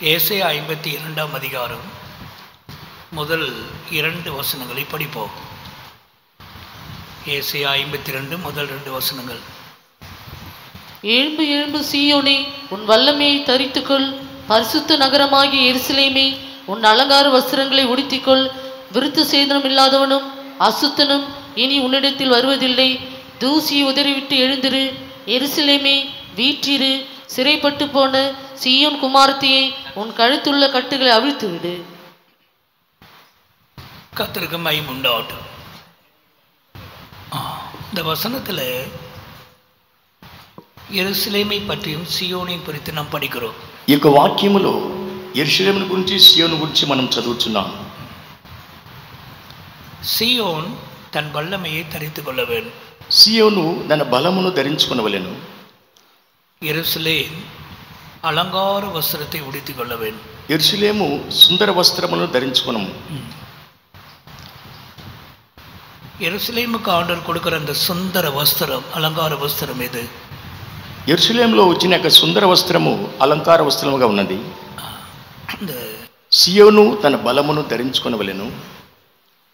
ஏசாயா 52ஆம் அதிகாரம் முதல் 2 வசனங்களை படிப்போம். ஏசாயா 52 முதல் 2 வசனங்கள். எழும்பு எழும்பு சீயோனே, உன் வல்லமையை தரித்துக்கொள். பரிசுத்த நகரமாகிய எருசலேமே, உன் அலங்கார வஸ்திரங்களை உடுத்திக்கொள். விருத்து சேதனம் இல்லாதவனும் அசுத்தனும் இனி உன்னிடத்தில் வருவதில்லை. தூசியை உதறிவிட்டு எழுந்திரு. எருசலேமே வீற்றிரு. சிறைப்பட்டு போன சீயோன் குமாரத்தியை, உன் கழுத்துள்ள கட்டுகளை அவிழ்த்து விடு. கர்த்தருக்கு மகிமை உண்டாகட்டும். இந்த வசனத்தில் எருசலேமை பற்றியும் సియోను குறித்து நாம் படிக்கிறோம். ఈ యొక్క వాక్యములో యెరూషలేము గురించి సియోను గురించి మనం చదువుతున్నాం. సియోన్ తన వల్లமையை தரித்துக் கொள்ள வேண்டும். సియోను తన బలమును ధరించుకొనవలెను. எருசலேம் அலங்கார வஸ்திரத்தை உடுத்திக் கொள்ள வேண்டும். యెరూషలేము సుందర వస్త్రములను ధరించుకొనము. எருசலேமுக்கு ஆண்டவர் கொடுக்கிற அந்த சுந்தர வஸ்திரம், அலங்கார வஸ்திரம் எது? యెరూషలేములో వచ్చిన యొక్క సుందర వస్త్రము అలంకార వస్త్రముగా ఉన్నది. இந்த సియోను తన బలమును ధరించుకొనవలెను.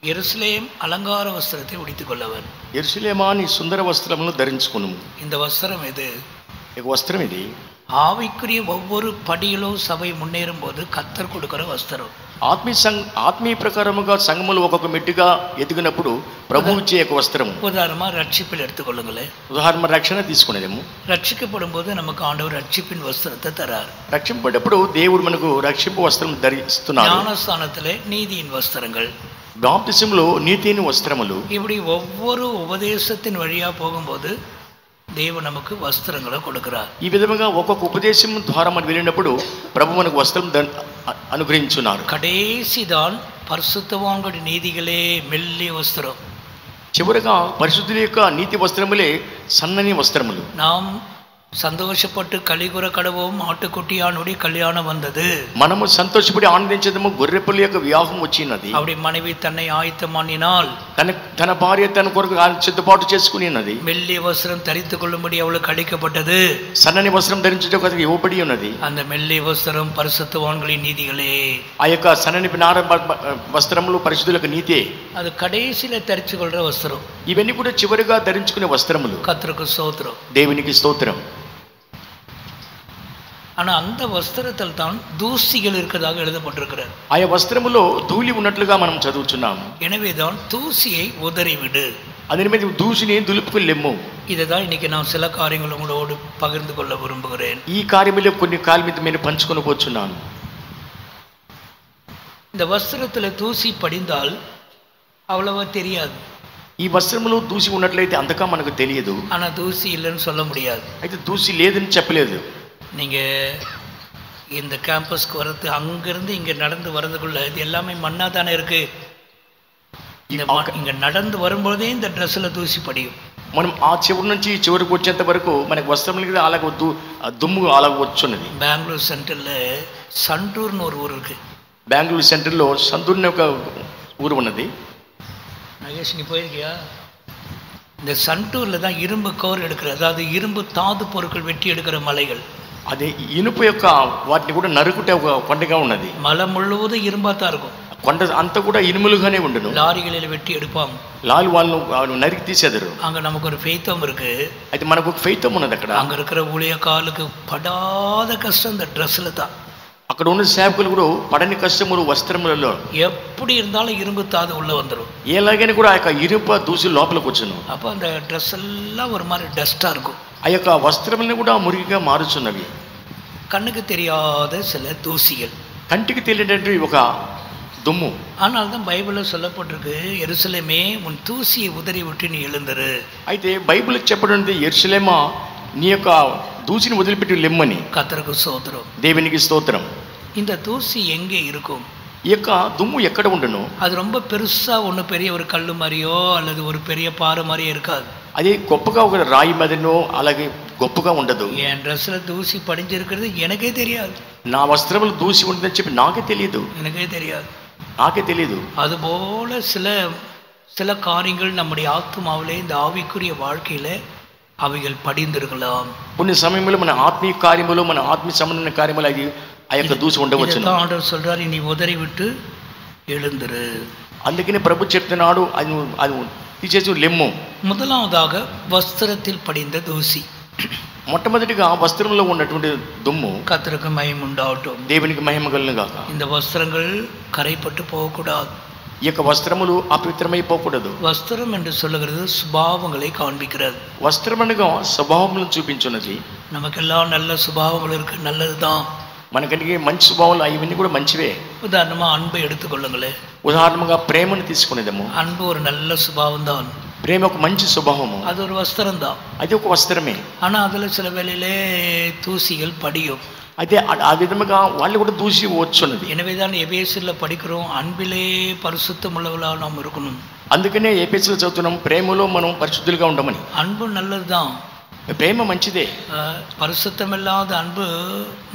எருசலேம் அலங்கார வஸ்திரத்தை உடுத்திக் கொள்ள வேண்டும். యెరూషలేమా నీ సుందర వస్త్రములను ధరించుకొనుము. இந்த வஸ்திரம் எது? ఈ వస్త్రం ఇది ஆவிக்குரிய ஒவ்வொரு படியிலும் சபை முன்னேறும் போது கர்த்தர் கொடுக்கிற வஸ்திரம். ఆత్మీయ ప్రకారముగా సంఘములు ఒక్కొక్క మెట్టుగా ఎదిగినప్పుడు ప్రభువు ఇచ్చే ఒక వస్త్రము. உதாரணமா ரட்சிப்பில் எடுத்துக்கொள்ளுங்களேன். ఉదాహరణ రక్షణ తీసుకునేదేమో. ரட்சிக்கப்படும் போது நமக்கு ஆண்டவர் ரட்சிப்பின் வஸ்திரத்தை தரார். రక్షింపబడేటప్పుడు దేవుడు మనకు రక్షింపు వస్త్రం ధరిస్తున్నాడు. ஞானஸ்தானத்திலே நீதியின் வஸ்திரங்கள், బాప్తిసంలో నీతిని వస్త్రములు. இப்படி ஒவ்வொரு உபதேசத்தின் வழியா போகும்போது தேவன் நமக்கு வஸ்திரங்களை கொடுக்கிறார். ఈ విధంగా ఒక్కొక్క ఉపదేశం ద్వారా మనం వెళ్ళినప్పుడు ప్రభు మనకు వస్త్రం అనుగ్రహించున్నారు. கடைசிதான் பரிசுத்தவான்களுடைய நீதிகளே மெல்லிய வஸ்திரம். చివరగా పరిశుద్ధుల యొక్క నీతి వస్త్రములే సన్నని వస్త్రములు. நாம் சந்தோஷப்பட்டு கலிகுற கடவோம், ஆட்டுக்குட்டியானுடைய கல்யாணம் வந்தது. మనము సంతోషపడి ఆనందించదము, గొర్రెపిల్ల యొక్క వివాహం వచ్చినది. அப்படி மனைவி தன்னை ஆயத்தமானினால் తన భార్య తన కొరకు సిద్ధపాటు చేసుకున్నది. மெல்லிய வஸ்திரம் தரித்துக் கொள்ளும்படி அவளுக்கு அளிக்கப்பட்டது. సన్నని వస్త్రం ధరించుటకు అతనికి ఇవ్వబడి ఉన్నది. அந்த மெல்லிய வஸ்திரம் பரிசுத்தவான்களின் நீதிகளே. ఆ యొక్క సన్నని వస్త్రములు పరిశుద్ధులకు నీతే. அது கடைசியில தரிச்சு கொள்ற வஸ்திரம். ఇవన్నీ కూడా చివరిగా ధరించుకునే వస్త్రములు. கர்த்தருக்கு ஸ்தோத்திரம். దేవునికి స్తోత్రం. ஆனா அந்த வஸ்திரத்தில் தான் தூசிகள் இருக்கிறதாக எழுதப்பட்டிருக்கிறது. ఆయా వస్త్రములో ధూళి ఉన్నట్లుగా మనం చదువుతున్నాము. எனவேதான் தூசியை உதறிவிடு. அதன் மீது தூசினை దులుపుకొల్లెమ్ము. இதுதான் இன்னைக்கு நான் சில காரியங்கள் உங்களோடு பகிர்ந்து கொள்ள விரும்புகிறேன். ఈ కార్యములో కొన్ని కాల్మిత నేను పంచుకొని పోచున్నాను. இந்த వస్త్రத்துல தூசி படிந்தால் அவ்வளவா தெரியாது. ఈ వస్త్రములో దూసి ఉన్నట్లయితే అంతగా మనకు తెలియదు. ஆனா தூசி இல்லைன்னு சொல்ல முடியாது. అయితే దూసి లేదని చెప్పలేదు. நீங்க இந்த கேம்பஸ்க்கு வரது, அங்கிருந்து இங்க நடந்து வரதுக்குள்ள இது எல்லாமே மண்ணா தானே இருக்கு. இங்க நடந்து வரும்போதே இந்த ட்ரெஸ்ல தூசி படியும். మనం ఆ చివరి నుంచి చివరికి వచ్చేంత వరకు మనకు వస్త్రములకి అలాగ దుమ్ము అలాగ వచ్చున్నది. பெங்களூர் சென்ட்ரல்ல சண்டூர்னு ஒரு ஊர் இருக்கு. బెంగళూరు సెంటర్లో సందూర్ని ఒక ఊరు ఉన్నది. நகேஷ், நீ போயிருக்கியா? இந்த சண்டூர்ல தான் இரும்பு கோர் எடுக்கிற, அதாவது இரும்பு தாது பொருட்கள் வெட்டி எடுக்கிற மலைகள். అదే ఇనుపు యొక్క వాటిని కూడా నరుకుటే ఒక కొండగా ఉన్నది. மலை முழுவதும் இரும்பா தான் இருக்கும். కొండ అంతా కూడా ఇనుములుగానే ఉండును. లారీகளில் வெட்டி எடுப்பாங்க. లారీ వాళ్ళు నరికి తీసేదారు. அங்க நமக்கு ஒரு ஃபெய்த்தம் இருக்கு. అయితే మనకు ఒక ఫెయితం ఉన్నది. అక్కడ அங்க இருக்கிற ஊழியக்காலுக்கு படாத கஷ்டம் இந்த ட்ரெஸ்ல தான். అక్కడ ఉన్న సేవకులు కూడా పడని కష్టములు వస్త్రములలో. எப்படி இருந்தாலும் இரும்பு தாது உள்ள வந்துடும். ఎలాగైనా కూడా ఆ యొక్క ఇనుప దూసి లోపలికి వచ్చును. அப்போ அந்த ட்ரெஸ் எல்லாம் ஒரு மாதிரி டஸ்டா இருக்கும். ఆ యొక్క వస్త్రములను కూడా మురికిగా మారుచున్నవి. கண்ணுக்கு தெரியாத சில தூசிகள், కంటికి తెలియనటువంటి ఒక దుమ్ము. ஆனால் தான் பைபிள்ல சொல்லப்பட்டிருக்கு, எருசலேமே உன் தூசியை உதறி விட்டு நீ எழுந்துரு. అయితే బైబిల్ చెప్పబడింది, యెరూషలేమా నీ యొక్క దూసిని వదిలిపెట్టి లెమ్మని. கர்த்தருக்கு ஸ்தோத்திரம். దేవునికి స్తోత్రం. இந்த தூசி எங்கே இருக்கும்? ఈ యొక్క దుమ్ము ఎక్కడ ఉండును? அது ரொம்ப பெருசா ஒன்று பெரிய ஒரு கல்லு மாதிரியோ அல்லது ஒரு பெரிய பாறை மாதிரியோ இருக்காது. అది గొప్పగా ఒక రాయి మీదనో అలాగే గొప్పగా ఉండదు. என் ட்ரெஸ்ல தூசி படிஞ்சிருக்கிறது எனக்கே தெரியாது. నా వస్త్రములు దూసి ఉంటుందని చెప్పి నాకే తెలియదు. எனக்கே தெரியாது. నాకే తెలియదు. அதுபோல சில காரியங்கள் நம்முடைய ஆத்மாவிலே, இந்த ஆவிக்குரிய வாழ்க்கையில அவைகள் படிந்திருக்கலாம். కొన్ని సమయంలో మన ఆత్మీయ కార్యములు, మన ఆత్మీయ సంబంధమైన కార్యములు అవి ఆ యొక్క దూసి ఉండవచ్చును. இதைத்தான் ஆண்டவர் சொல்றாரு, நீ உதறி விட்டு எழுந்துரு. అందుకని ప్రభు చెప్తున్నాడు, అది తీసేసి లెమ్ము. முதலாவதாக வஸ்திரத்தில் படிந்த தூசி. మొట్టమొదటిగా వస్త్రంలో ఉన్నటువంటి దుమ్ము. கர்த்தருக்கு மகிமை உண்டாகட்டும். దేవునికి మహిమ కలుగును గాక. இந்த வஸ்திரங்கள் கரைப்பட்டு போகக்கூடாது. ఈ యొక్క వస్త్రములు అపవిత్రమైపోకూడదు. வஸ்திரம் என்று சொல்லுகிறது சுபாவங்களை காண்பிக்கிறது. వస్త్రం అనగా స్వభావములను చూపించున్నది. நமக்கெல்லாம் நல்ல சுபாவங்கள் இருக்கு, நல்லதுதான். మనకంటే మంచి స్వభావాలు ఇవన్నీ కూడా మంచివే. உதாரணமா அன்பை எடுத்துக்கொள்ளுங்களேன். ఉదాహరణగా ప్రేమను తీసుకునేదము. அன்பு ஒரு நல்ல சுபாவம் தான். ప్రేమ ఒక మంచి స్వభావము. அது ஒரு வஸ்திரம் தான். అది ఒక వస్త్రమే. ஆனா அதுல சில வேளையிலே தூசிகள் படியும். అయితే ఆ విధముగా వాళ్ళు కూడా దూసి వచ్చున్నది. எனவேதான் எபேசியர்ல படிக்கிறோம், அன்பிலே பரிசுத்தம் உள்ளவர்களா நாம் இருக்கணும். అందుకనే ఎఫెసీయులో చదువుతున్నాం, ప్రేమలో మనం పరిశుద్ధులుగా ఉండమని. அன்பு நல்லதுதான். ప్రేమ మంచిదే. பரிசுத்தம் இல்லாத அன்பு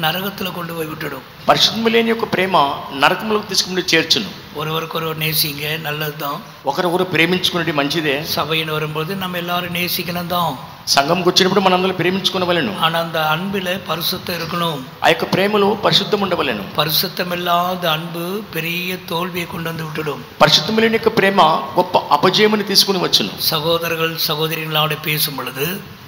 நரகத்துல கொண்டு போய் விட்டுடும். పరిశుద్ధము లేని యొక్క ప్రేమ నరకములోకి తీసుకుని చేర్చును. ஒருவருக்கொருவர் நேசிங்க, நல்லதுதான். ఒకరొకరు ప్రేమించుకునేది మంచిదే. சபையின் வரும்போது நம்ம எல்லாரும் நேசிக்கணும் தான். సంఘంకి వచ్చినప్పుడు మనందరం ప్రేమించుకునవలెను. ஆனா அந்த அன்பில பரிசுத்தம் இருக்கணும். ఆ యొక్క ప్రేమలో పరిశుద్ధం ఉండవలెను. பரிசுத்தம் இல்லாத அன்பு பெரிய தோல்வியை கொண்டு வந்து விட்டுடும். పరిశుద్ధం లేని యొక్క ప్రేమ గొప్ప అపజయముని తీసుకుని వచ్చును. சகோதரர்கள் சகோதரிகளோடு பேசும் பொழுது,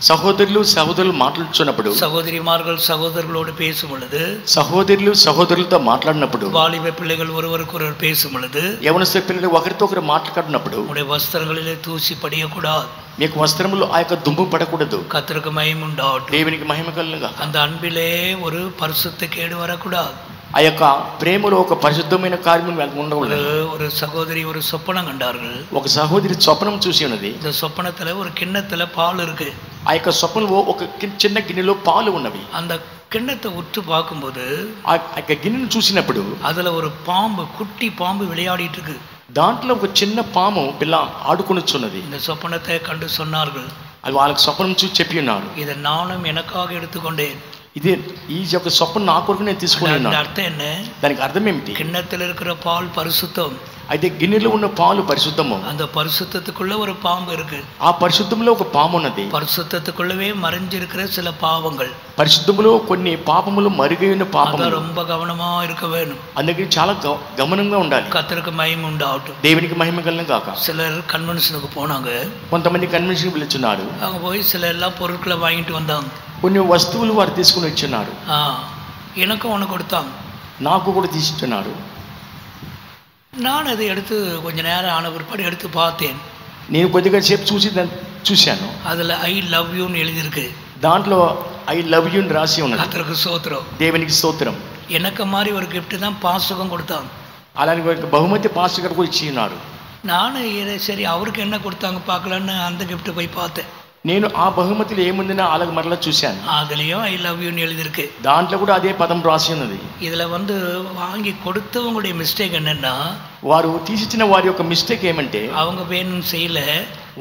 సహోదరులు సహోదరులు మాట్లాడుతున్నప్పుడు, சகோதரிமார்கள் சகோதரர்களோடு பேசும் பொழுது, సహోదరులు సహోదరులతో మాట్లాడినప్పుడు, வாலிப பிள்ளைகள் ஒருவருக்கொருவர் பேசும் பொழுது, యవనస్తుల పిల్లలు ఒకరితో ఒకరు మాట్లాడినప్పుడు, உடைய వస్త్రங்களிலே தூசி படியக்கூடாது. మీకు వస్త్రములు ఆ యొక్క దుమ్ము పడకూడదు. கர்த்தருக்கு மகிமை உண்டாகட்டும். దేవునికి మహిమ కలుగుగా. அந்த அன்பிலே ஒரு பரிசுத்த கேடு வரக்கூடாது. ఆ యొక్క ప్రేమలో ఒక పరిశుద్ధమైన కార్యము ఉండకూడదు. ஒரு சகோதரி ஒரு சொப்பனம் கண்டார்கள். ఒక సహోదరి స్వప్నం చూసి ఉన్నది. இந்த சொப்பனத்துல ஒரு கிண்ணத்துல பால் இருக்கு. ఆ యొక్క స్వప్నంలో ఒక చిన్న గిన్నెలో పాలు ఉన్నవి. அந்த கிண்ணத்தை உற்று பார்க்கும்போது, ఆ యొక్క గిన్నెను చూసినప్పుడు அதுல ஒரு பாம்பு, குட்டி பாம்பு விளையாடிட்டு இருக்கு. దాంట్లో ఒక చిన్న పాము పిల్ల ఆడుకొనిచున్నది. இந்த சொப்பனத்தை கண்டு சொன்னார்கள், అది వాళ్ళకి స్వప్నం చూసి చెప్పి ఉన్నాడు, இதை நானும் எனக்காக எடுத்துக்கொண்டேன். ఇది ఈ యొక్క స్వప్నం నా కొరకు నేను తీసుకుని அந்த ఉన్నాను. அர்த்தம் என்ன? దానికి అర్థం ఏమిటి? கிண்ணத்தில் இருக்கிற பால் பரிசுத்தம். అయితే గిన్నెలో ఉన్న పాలు పరిశుద్ధము. அந்த பரிசுத்தத்துக்குள்ள ஒரு பாம்பு இருக்கு. ఆ పరిశుద్ధంలో ఒక పాము ఉన్నది. பரிசுத்தத்துக்குள்ளவே மறைஞ்சிருக்கிற சில பாவங்கள். పరిశుద్ధములో కొన్ని పాపములు మరుగై ఉన్న పాపములు. ரொம்ப கவனமா இருக்க வேணும். అందుకే చాలా గమనంగా ఉండాలి. கர்த்தருக்கு மகிமை உண்டாகட்டும். దేవునికి మహిమ కలుగును గాక. சிலர் கன்வென்ஷனுக்கு போனாங்க. కొంతమంది కన్వెన్షన్ పిలుచున్నారు. அங்க போய் சில எல்லாம் பொருட்களை வாங்கிட்டு வந்தாங்க. కొన్ని వస్తువులు వారు తీసుకుని వచ్చున్నారు. எனக்கும் ஒன்று கொடுத்தாங்க, నాకు కూడా తీసుకున్నారు. நான் அதை எடுத்து கொஞ்ச நேரம் ஆன பிற்பாடு எடுத்து பார்த்தேன். నేను కొద్దిగా సేపు చూశాను. அதில் ஐ லவ் யூன்னு எழுதியிருக்கு. దాంట్లో ఐ లవ్ యూ రాసి ఉన్నది. கர்த்தருக்கு ஸ்தோத்திரம். దేవునికి స్తోత్రం. எனக்கு மாதிரி ஒரு gift தான் பாஸ்டரும் கொடுத்தாங்க. అలాగే బహుమతి పాస్టర్ గారు కూడా ఇచ్చి ఉన్నారు. நானும் சரி அவருக்கு என்ன கொடுத்தாங்க பார்க்கலான்னு அந்த gift போய் பார்த்தேன். నేను ఆ బహుమతిలో ఏముందని అలాగే మరలా చూశాను. அதுலேயும் ஐ லவ் யூன்னு எழுதியிருக்கு. దాంట్లో కూడా అదే పదం రాసి ఉన్నది. இதில் வாங்கி கொடுத்தவங்களுடைய மிஸ்டேக் என்னன்னா, వారు తీసిచ్చిన వారి యొక్క మిస్టేక్ ఏమంటే, அவங்க வேணும்னு செய்யல,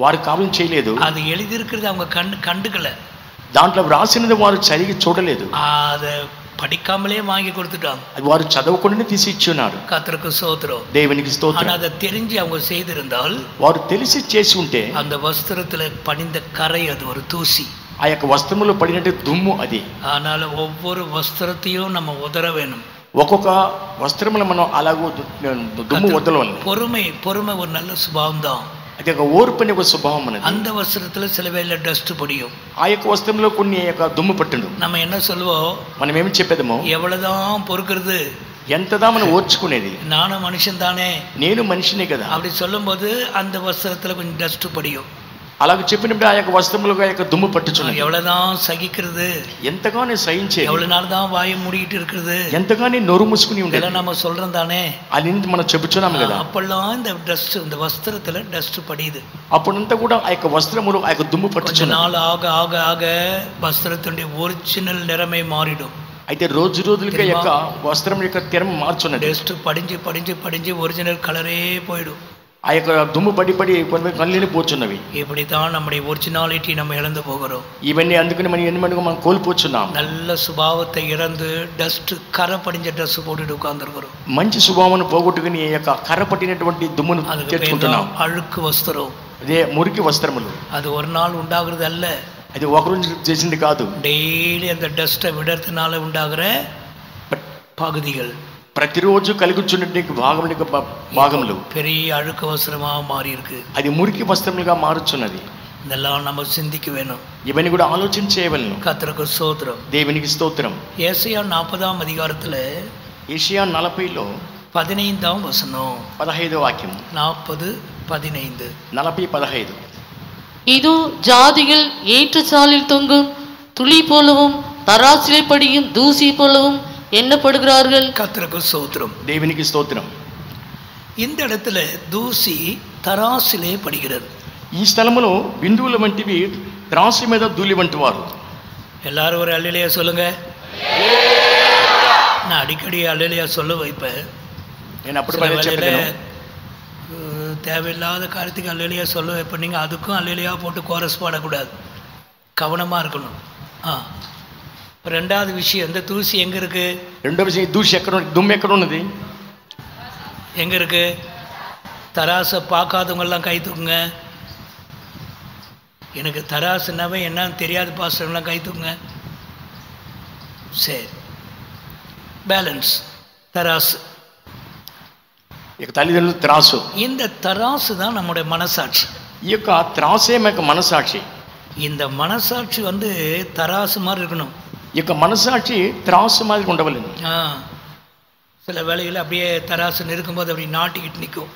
వారు కావాలని చేయలేదు. அது எழுதியிருக்கிறது அவங்க கண்டுக்கல. దాంట్లో రాసినది వారు చదివి చూడలేదు. அதை படிக்காமலே வாங்கி கொடுத்துட்டாங்க. అది వారు చదవకుండానే తీసి ఇచ్చున్నారు. கர்த்தருக்கு ஸ்தோத்திரம். దేవునికి స్తోత్రం. ஆனா அதை தெரிஞ்சு அவங்க செய்திருந்தால், వారు తెలిసి చేసి ఉంటే, அந்த வஸ்திரத்துல படிந்த கரை அது ஒரு தூசி. ఆ యొక్క వస్త్రములో పడినట్టు దుమ్ము అది. அதனால ஒவ்வொரு வஸ்திரத்தையும் நம்ம உதற வேணும். ఒక్కొక్క వస్త్రములు మనం అలాగూ దుమ్ము వదలవాలి. பொறுமை ஒரு நல்ல சுபாவம் தான். అది ఒక ఓర్పు అనే ఒక స్వభావం అనేది. அந்த வஸ்திரத்துல சில வேளை டஸ்ட் படியும். ఆ యొక్క వస్త్రంలో కొన్ని యొక్క దుమ్ము పట్టును. நம்ம என்ன சொல்லுவோம்? మనం ఏమి చెప్పేదమో, எவ்வளவுதான் பொறுக்கிறது, ఎంతదా మనం ఓర్చుకునేది, நானும் மனுஷன் தானே, నేను మనిషినే కదా. அப்படி சொல்லும் போது அந்த வஸ்திரத்துல கொஞ்சம் டஸ்ட் படியும். అలాగ చెప్పినప్పుడు ఆ యొక్క వస్త్రములుగా యొక్క దుమ్ము పట్టుచున్నది. எவ்வளவுதான் சகிக்கிறது, ఎంతగానే సహించేది, எவ்வளவு நாள் தான் வாயை மூடிட்டு இருக்கிறது, ఎంతగానే నోరు మూసుకుని ఉండేది. இதெல்லாம் நம்ம சொல்றோம் தானே. అది మనం చెప్పుచున్నాము కదా. அப்பெல்லாம் இந்த டஸ்ட், இந்த வஸ்திரத்துல டஸ்ட் படியுது. అప్పుడంతా కూడా ఆ యొక్క వస్త్రములు ఆ యొక్క దుమ్ము கொஞ்ச పట్టుచున్నది. நாள் ஆக ஆக ஆக வஸ்திரத்துடைய ஒரிஜினல் நிறமை மாறிடும். అయితే రోజు రోజులకి యొక్క వస్త్రం యొక్క తెరం మార్చున్నది. டஸ்ட் படிஞ்சு படிஞ்சு படிஞ்சு ஒரிஜினல் கலரே போயிடும். ఆ యొక్క దుమ్ము పడి పడి కొన్ని కళ్ళని పోచున్నవి. இப்படித்தான் நம்முடைய ஒரிஜினாலிட்டி நம்ம இழந்து போகிறோம். ఇవన్నీ అందుకని మనం ఎన్ని మటుకు మనం కోల్పోచున్నాం. நல்ல சுபாவத்தை இழந்து டஸ்ட் கரை படிஞ்ச ட்ரெஸ் போட்டுட்டு உட்கார்ந்துருக்கிறோம். మంచి స్వభావాన్ని పోగొట్టుకుని ఈ యొక్క కర్ర పట్టినటువంటి దుమ్మును తెచ్చుకుంటున్నాం. அழுக்கு வஸ்திரம், అదే మురికి వస్త్రములు. அது ஒரு நாள் உண்டாகிறது அல்ல, అది ఒకరోజు చేసింది కాదు. டெய்லி அந்த டஸ்ட்டை விடுறதுனால உண்டாகிற పగుదిగల్ ప్రతిరోజు కలుగుచున్నటువంటి భాగములు பெரிய அழுக்கு வஸ்திரமா மாறி இருக்கு. అది మురికి వస్త్రములుగా మారుచున్నది. இதெல்லாம் நம்ம சிந்திக்க வேணும். ఇవన్నీ కూడా ఆలోచన చేయవలెను. கர்த்தருக்கு ஸ்தோத்திரம். దేవునికి స్తోత్రం. ஏசாயா 40ஆம் அதிகாரத்துல ఏషియా 40లో 15ஆம் வசனம் 15వ వాక్యం 40:15 40:15 இதோ ஜாதிகள் ஏற்றச்சாலில் தொங்கும் துளி போலவும் தராசிலே படியும் தூசி போலவும் எண்ணப்படுகிறார்கள். கர்த்தருக்கு ஸ்தோத்திரம். దేవునికి స్తోత్రం. இந்த இடத்துல தூசி தராசிலே படுகிறது. ఈ స్థలములో బిందువుల వంటివి త్రాసు మీద ధూళి వంటి వారు. எல்லாரும் ஒரு அல்லேலூயா சொல்லுங்க. நான் அடிக்கடி அல்லேலூயா சொல்ல வைப்பேன். నేను అప్పుడు தேவையில்லாத காரியத்துக்கு அல்லேலூயா சொல்ல வைப்பேன். நீங்கள் அதுக்கும் அல்லேலூயா போட்டு கோரஸ் பாடக்கூடாது, கவனமாக இருக்கணும். ரெண்டாவது விஷயம், இந்த தூசி எங்கே இருக்கு? రెండవ విషయం, దూసి ఎక్కడ దుమ్ము ఎక్కడ ఉన్నది? எங்கே இருக்கு? தராசை பார்க்காதவங்கெல்லாம் கை தூக்குங்க. எனக்கு தராசுனாவே என்னன்னு தெரியாது பாஸ்டர்லாம் கை தூக்குங்க. சரி, பேலன்ஸ் தராசு. తల్లిదండ్రులు త్రాసు. இந்த தராசு தான் நம்முடைய மனசாட்சி. ఈ యొక్క త్రాసే మన మనసాక్షి. இந்த மனசாட்சி தராசு மாதிரி இருக்கணும். ఈ యొక్క మనసాక్షి త్రాసు மாதிரி ఉండవలెను. சில வேளையில் அப்படியே தராசு நிற்கும்போது அப்படி நாட்டிக்கிட்டு நிற்கும்.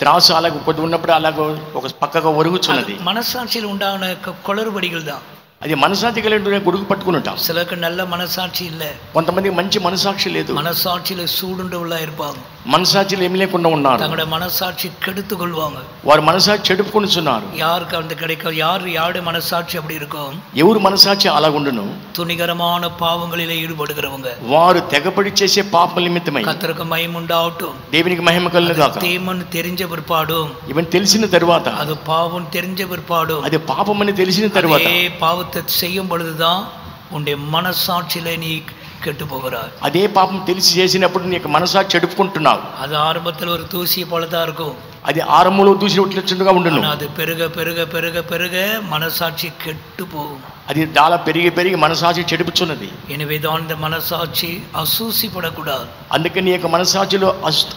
త్రాసు అలాగ కొద్ది ఉన్నప్పుడు అలాగ ఒక పక్కగా ఒరుగుచున్నది. மனசாட்சியில் உண்டான குளறுபடிகள் தான். అది మనసాక్షి కలిగి గొడుగు పట్టుకున్నట్టాం. சிலருக்கு நல்ல மனசாட்சி இல்லை. కొంతమంది మంచి మనసాక్షి లేదు. மனசாட்சியில சூடுண்டவளா இருப்பாங்க. మనసాక్షిలో ఏమి లేకుండా ఉన్నారు. தங்களுடைய மனசாட்சி கெடுத்து கொள்வாங்க. వారు మనసాక్షి చెడుపుకొనుచున్నారు. யாருக்கு அந்த கிடைக்கும்? யாருடைய மனசாட்சி அப்படி இருக்கும்? ఎవరు మనసాక్షి అలాగుండును? துணிகரமான பாவங்களிலே ஈடுபடுகிறவங்க. వారు తెగపడి చేసే పాపల నిమిత్తమై கர்த்தருக்கு மகிமை உண்டாகட்டும். దేవునికి మహిమ కలుగుగాక. தீமன்னு தெரிஞ்ச பிற்பாடும், ఇవన్నీ తెలిసిన తరువాత, அது பாவம் தெரிஞ்ச பிற்பாடும், అది పాపమని తెలిసిన తరువాత, பாவத்தை செய்யும் பொழுதுதான் உன்னுடைய மனசாட்சியில நீ கெட்டு போகிறாய். అదే పాపం తెలిసి చేసినప్పుడు నీ యొక్క మనసాక్షి చెడుపుకుంటున్నావు. அது ஆரம்பத்தில் ஒரு தூசி போலதான் இருக்கும். అది ఆరంభంలో దూసి వచ్చేట్టుగా ఉండును. அது பெருக பெருக பெருக பெருக மனசாட்சி கெட்டு போகும். అది చాలా పెరిగి పెరిగి మనసాక్షి చెడుపుచున్నది. எனவேதான் இந்த மனசாட்சி அசூசிப்படக்கூடாது. అందుకే నీ యొక్క మనసాక్షిలో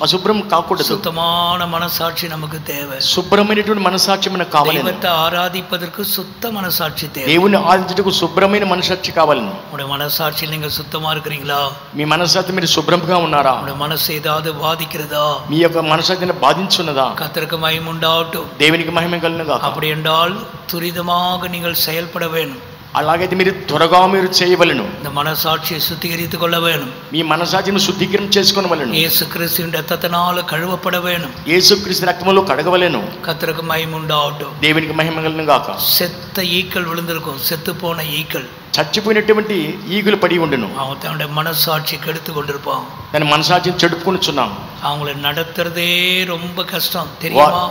అశుభ్రం కాకూడదు. சுத்தமான மனசாட்சி நமக்கு தேவை. శుభ్రమైనటువంటి మనసాక్షి మనకు కావాలి. దైవத்தை ఆరాధిப்பதற்கு சுத்த மனசாட்சி தேவை. దేవుని ఆరాధించుటకు శుభ్రమైన మనసాక్షి కావాలి. உங்களுடைய மனசாட்சியில் நீங்க சுத்தமா இருக்கிறீங்களா? మీ మనసాక్షి మీరు శుభ్రంగా ఉన్నారా? உங்களுடைய மனசு ஏதாவது பாதிக்கிறதா? మీ యొక్క మనసాక్షిని బాధించున్నదా? கர்த்தருக்கு மகிமை உண்டாகட்டும். దేవునికి మహిమ కలుగుగాక. அப்படி என்றால் துரிதமாக நீங்கள் செயல்பட வேண்டும். అలాగైతే మీరు త్వరగా మీరు చేయవలెను. இந்த மனசாட்சியை சுத்திகரித்துக் கொள்ள வேண்டும். మీ మనసాక్షిని శుద్ధీకరణ చేసుకొనవలెను. இயேசு கிறிஸ்துவின் இரத்தத்தினால் கழுவப்பட வேண்டும். యేసుక్రీస్తు రక్తములో కడగవలెను. கர்த்தருக்கு மகிமை உண்டாகட்டும். దేవునికి మహిమ కలుగుగాక. செத்த ஈக்கள் விழுந்திருக்கும், செத்து போன ஈக்கள், చచ్చిపోయినటువంటి ఈగులు పడి ఉండును. அவங்க தன்னுடைய மனசாட்சி கெடுத்து கொண்டிருப்பாங்க. దాని మనసాక్షిని చెడుపుకొనుచున్నాం. அவங்களை நடத்துறதே ரொம்ப கஷ்டம் தெரியுமா?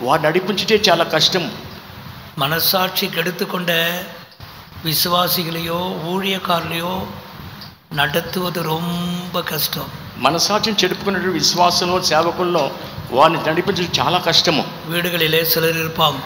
వారు నడిపించుటే చాలా కష్టం. மனசாட்சி கெடுத்து கொண்ட விசுவாசிகளையோ ஊழியக்காரர்களையோ நடத்துவது ரொம்ப கஷ்டம். మనసాక్షిని చెడుపుకునే విశ్వాసంలో సేవకుల్లో వారిని నడిపించడం చాలా కష్టము. வீடுகளிலே சிலர் இருப்பாங்க.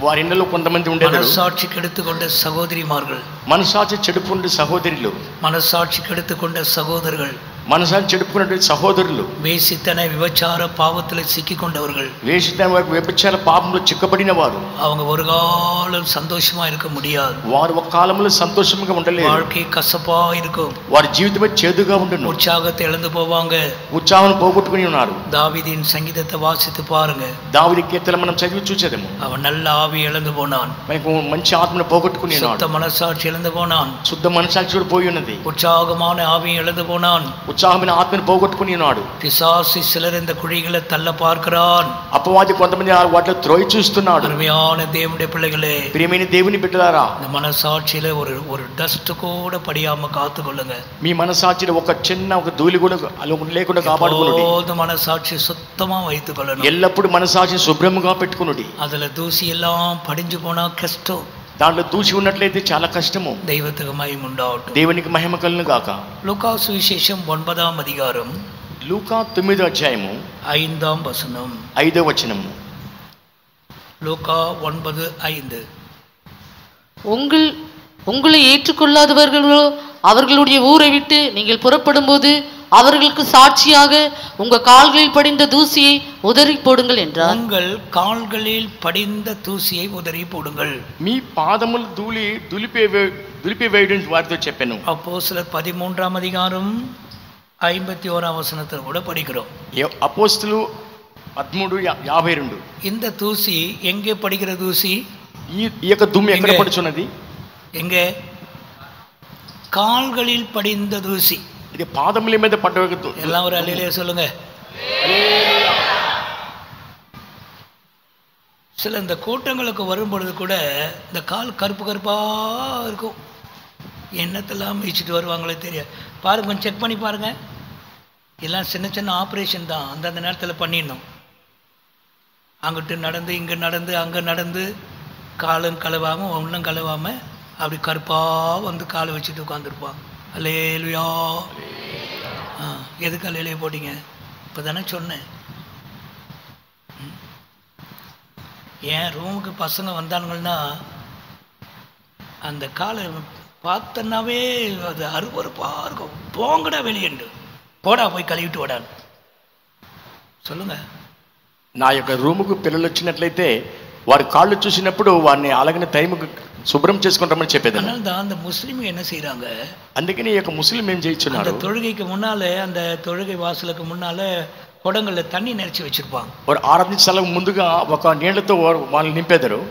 వారి ఇళ్ళలో కొంతమంది ఉండేవారు. మనసాட்சி கெடுத்துக்கொண்ட சகோதரிமார்கள், మనసాక్షి చెడుపుకునే సహోదరులు, మనసాட்சி கெடுத்துக்கொண்ட சகோதரர்கள், మనసాక్షి చెడుపుకునే సహోదరులు, வேசித்தன விபச்சார பாவத்தில் சிக்கிக் கொண்டவர்கள், వేషితన వ్యభిచార పాపంలో చిక్కబడిన వారు, அவங்க ஒரு காலம் சந்தோஷமா இருக்க முடியாது. వారు ఒక కాలంలో సంతోషంగా ఉండలేరు. வாழ்க்கை కసపా இருக்கும். వారి జీవితమే చేదుగా ఉండును. உற்சாகத்தை இழந்து போவாங்க. ఉత్సాహం పోగొట్టుకుని ఉన్నారు. தாவீதின் சங்கீதத்தை வாசித்து பாருங்க. దావీదు కీర్తన మనం చదివి చూసేదేమో. அவன் நல்ல ஆவி இழந்து போனான். మనకు మంచి ఆత్మను పోగొట్టుకుని ఉన్నాడు. சுத்த మనసాட்சி இழந்து போனான். శుద్ధ మనసాక్షి కూడా పోయి ఉన్నది. உற்சாகமான ஆவி இழந்து போனான். ఉత్సాహమైన ఆత్మను పోగొట్టుకుని ఉన్నాడు. பிசாசு சிலர் இந்த குழிகளை தள்ள பார்க்கிறான். అపవాది కొంతమంది వాటిలో త్రోయి చూస్తున్నాడు. அருமையான தேவனுடைய பிள்ளைகளே, ప్రియమైన దేవుని బిడ్డలారా, இந்த మనసాட்சியில ஒரு டஸ்ட் கூட படியாம காத்துக்கொள்ளுங்க. మీ మనసాక్షిలో ఒక చిన్న ఒక ధూళి కూడా లేకుండా కాపాడుకోండి. எப்போதும் మనసాட்சி சுத்தமா வைத்துக் கொள்ளணும். ఎల్లప్పుడు మనసాక్షి శుభ్రంగా పెట్టుకునుడి. அதுல தூசி எல்லாம் படிஞ்சு போனா கஷ்டம். దాంట్లో దూసి ఉన్నట్లయితే చాలా కష్టము. దైవத்துக்கு మహిమ ఉండాలి. దేవునికి మహిమ కలుగును గాక. లూకా సువిశేషం 9వ అధికారం, లూకా 9వ అధ్యాయము 5వ వచనం. 5వ వచనము. லூக்கா 9:5. உங்களை ஏற்றுக்கொள்ளாதவர்களோ அவர்களுடைய ஊரை விட்டு நீங்கள் புறப்படும் போது அவர்களுக்கு சாட்சியாக உங்கள் கால்களில் படிந்த தூசியை உதறி போடுங்கள் என்றார். உங்கள் கால்களில் படிந்த தூசியை உதறி போடுங்கள். మీ పాదములు దులిపివేయడం వారితో చెప్పాను. அப்போஸ்தலர் 13ஆம் அதிகாரம் 51ஆம் வசனத்தில் கூட படிக்கிறோம். అపోస్తలు 13:52. இந்த தூசி எங்கே படிக்கிற தூசி? ఈ యొక్క దుమ్ము ఎక్కడ పడుచున్నది? எங்கே? கால்களில் படிந்த தூசி. ఇది పాదముల మీద పడ్డ. எல்லாம் ஒரு அல்லேலூயா சொல்லுங்க. சில இந்த கூட்டங்களுக்கு வரும்பொழுது கூட இந்த கால் கருப்பு கருப்பா இருக்கும். என்னத்தெல்லாம் மிதிச்சுட்டு வருவாங்களே தெரியாது. பாருங்க, கொஞ்சம் செக் பண்ணி பாருங்க. எல்லாம் சின்ன சின்ன ஆப்ரேஷன் தான், அந்தந்த நேரத்தில் பண்ணிடணும். அங்கிட்டு நடந்து இங்கே நடந்து அங்கே நடந்து காலும் கழுவாமல் ஒன்றும் கழுவாமல் அப்படி கருப்பாக வந்து காலை வச்சுட்டு உட்காந்துருப்பாங்க. அல்லேலூயா. எதுக்கு அல்லேலூயா போட்டீங்க? இப்போ தானே சொன்னேன். என் ரூமுக்கு பசங்க வந்தானுங்கன்னா அந்த காலை பார்த்தனாவே அது அருவருப்பாக இருக்கும். போங்கடா வெளியேண்டு, போடா போய் கழுவிட்டு ஓடான்னு சொல்லுங்க. నా యొక్క రూముకు పిల్లలు వచ్చినట్లయితే వారి కాళ్ళు చూసినప్పుడు వారిని అలాగనే టైంకు శుభ్రం చేసుకుంటామని చెప్పేది. அதனால தான் அந்த முஸ்லீம் என்ன செய்யறாங்க, అందుకని ఈ యొక్క ముస్లిం ఏం చేయించున్నారు, அந்த தொழுகைக்கு முன்னாலே அந்த தொழுகை வாசலுக்கு முன்னாலே குடங்கள்ல தண்ணி நிரச்சி வச்சிருப்பாங்க. వారు ఆరాధించాలకు ముందుగా ఒక నీళ్లతో వాళ్ళు నింపేదారు.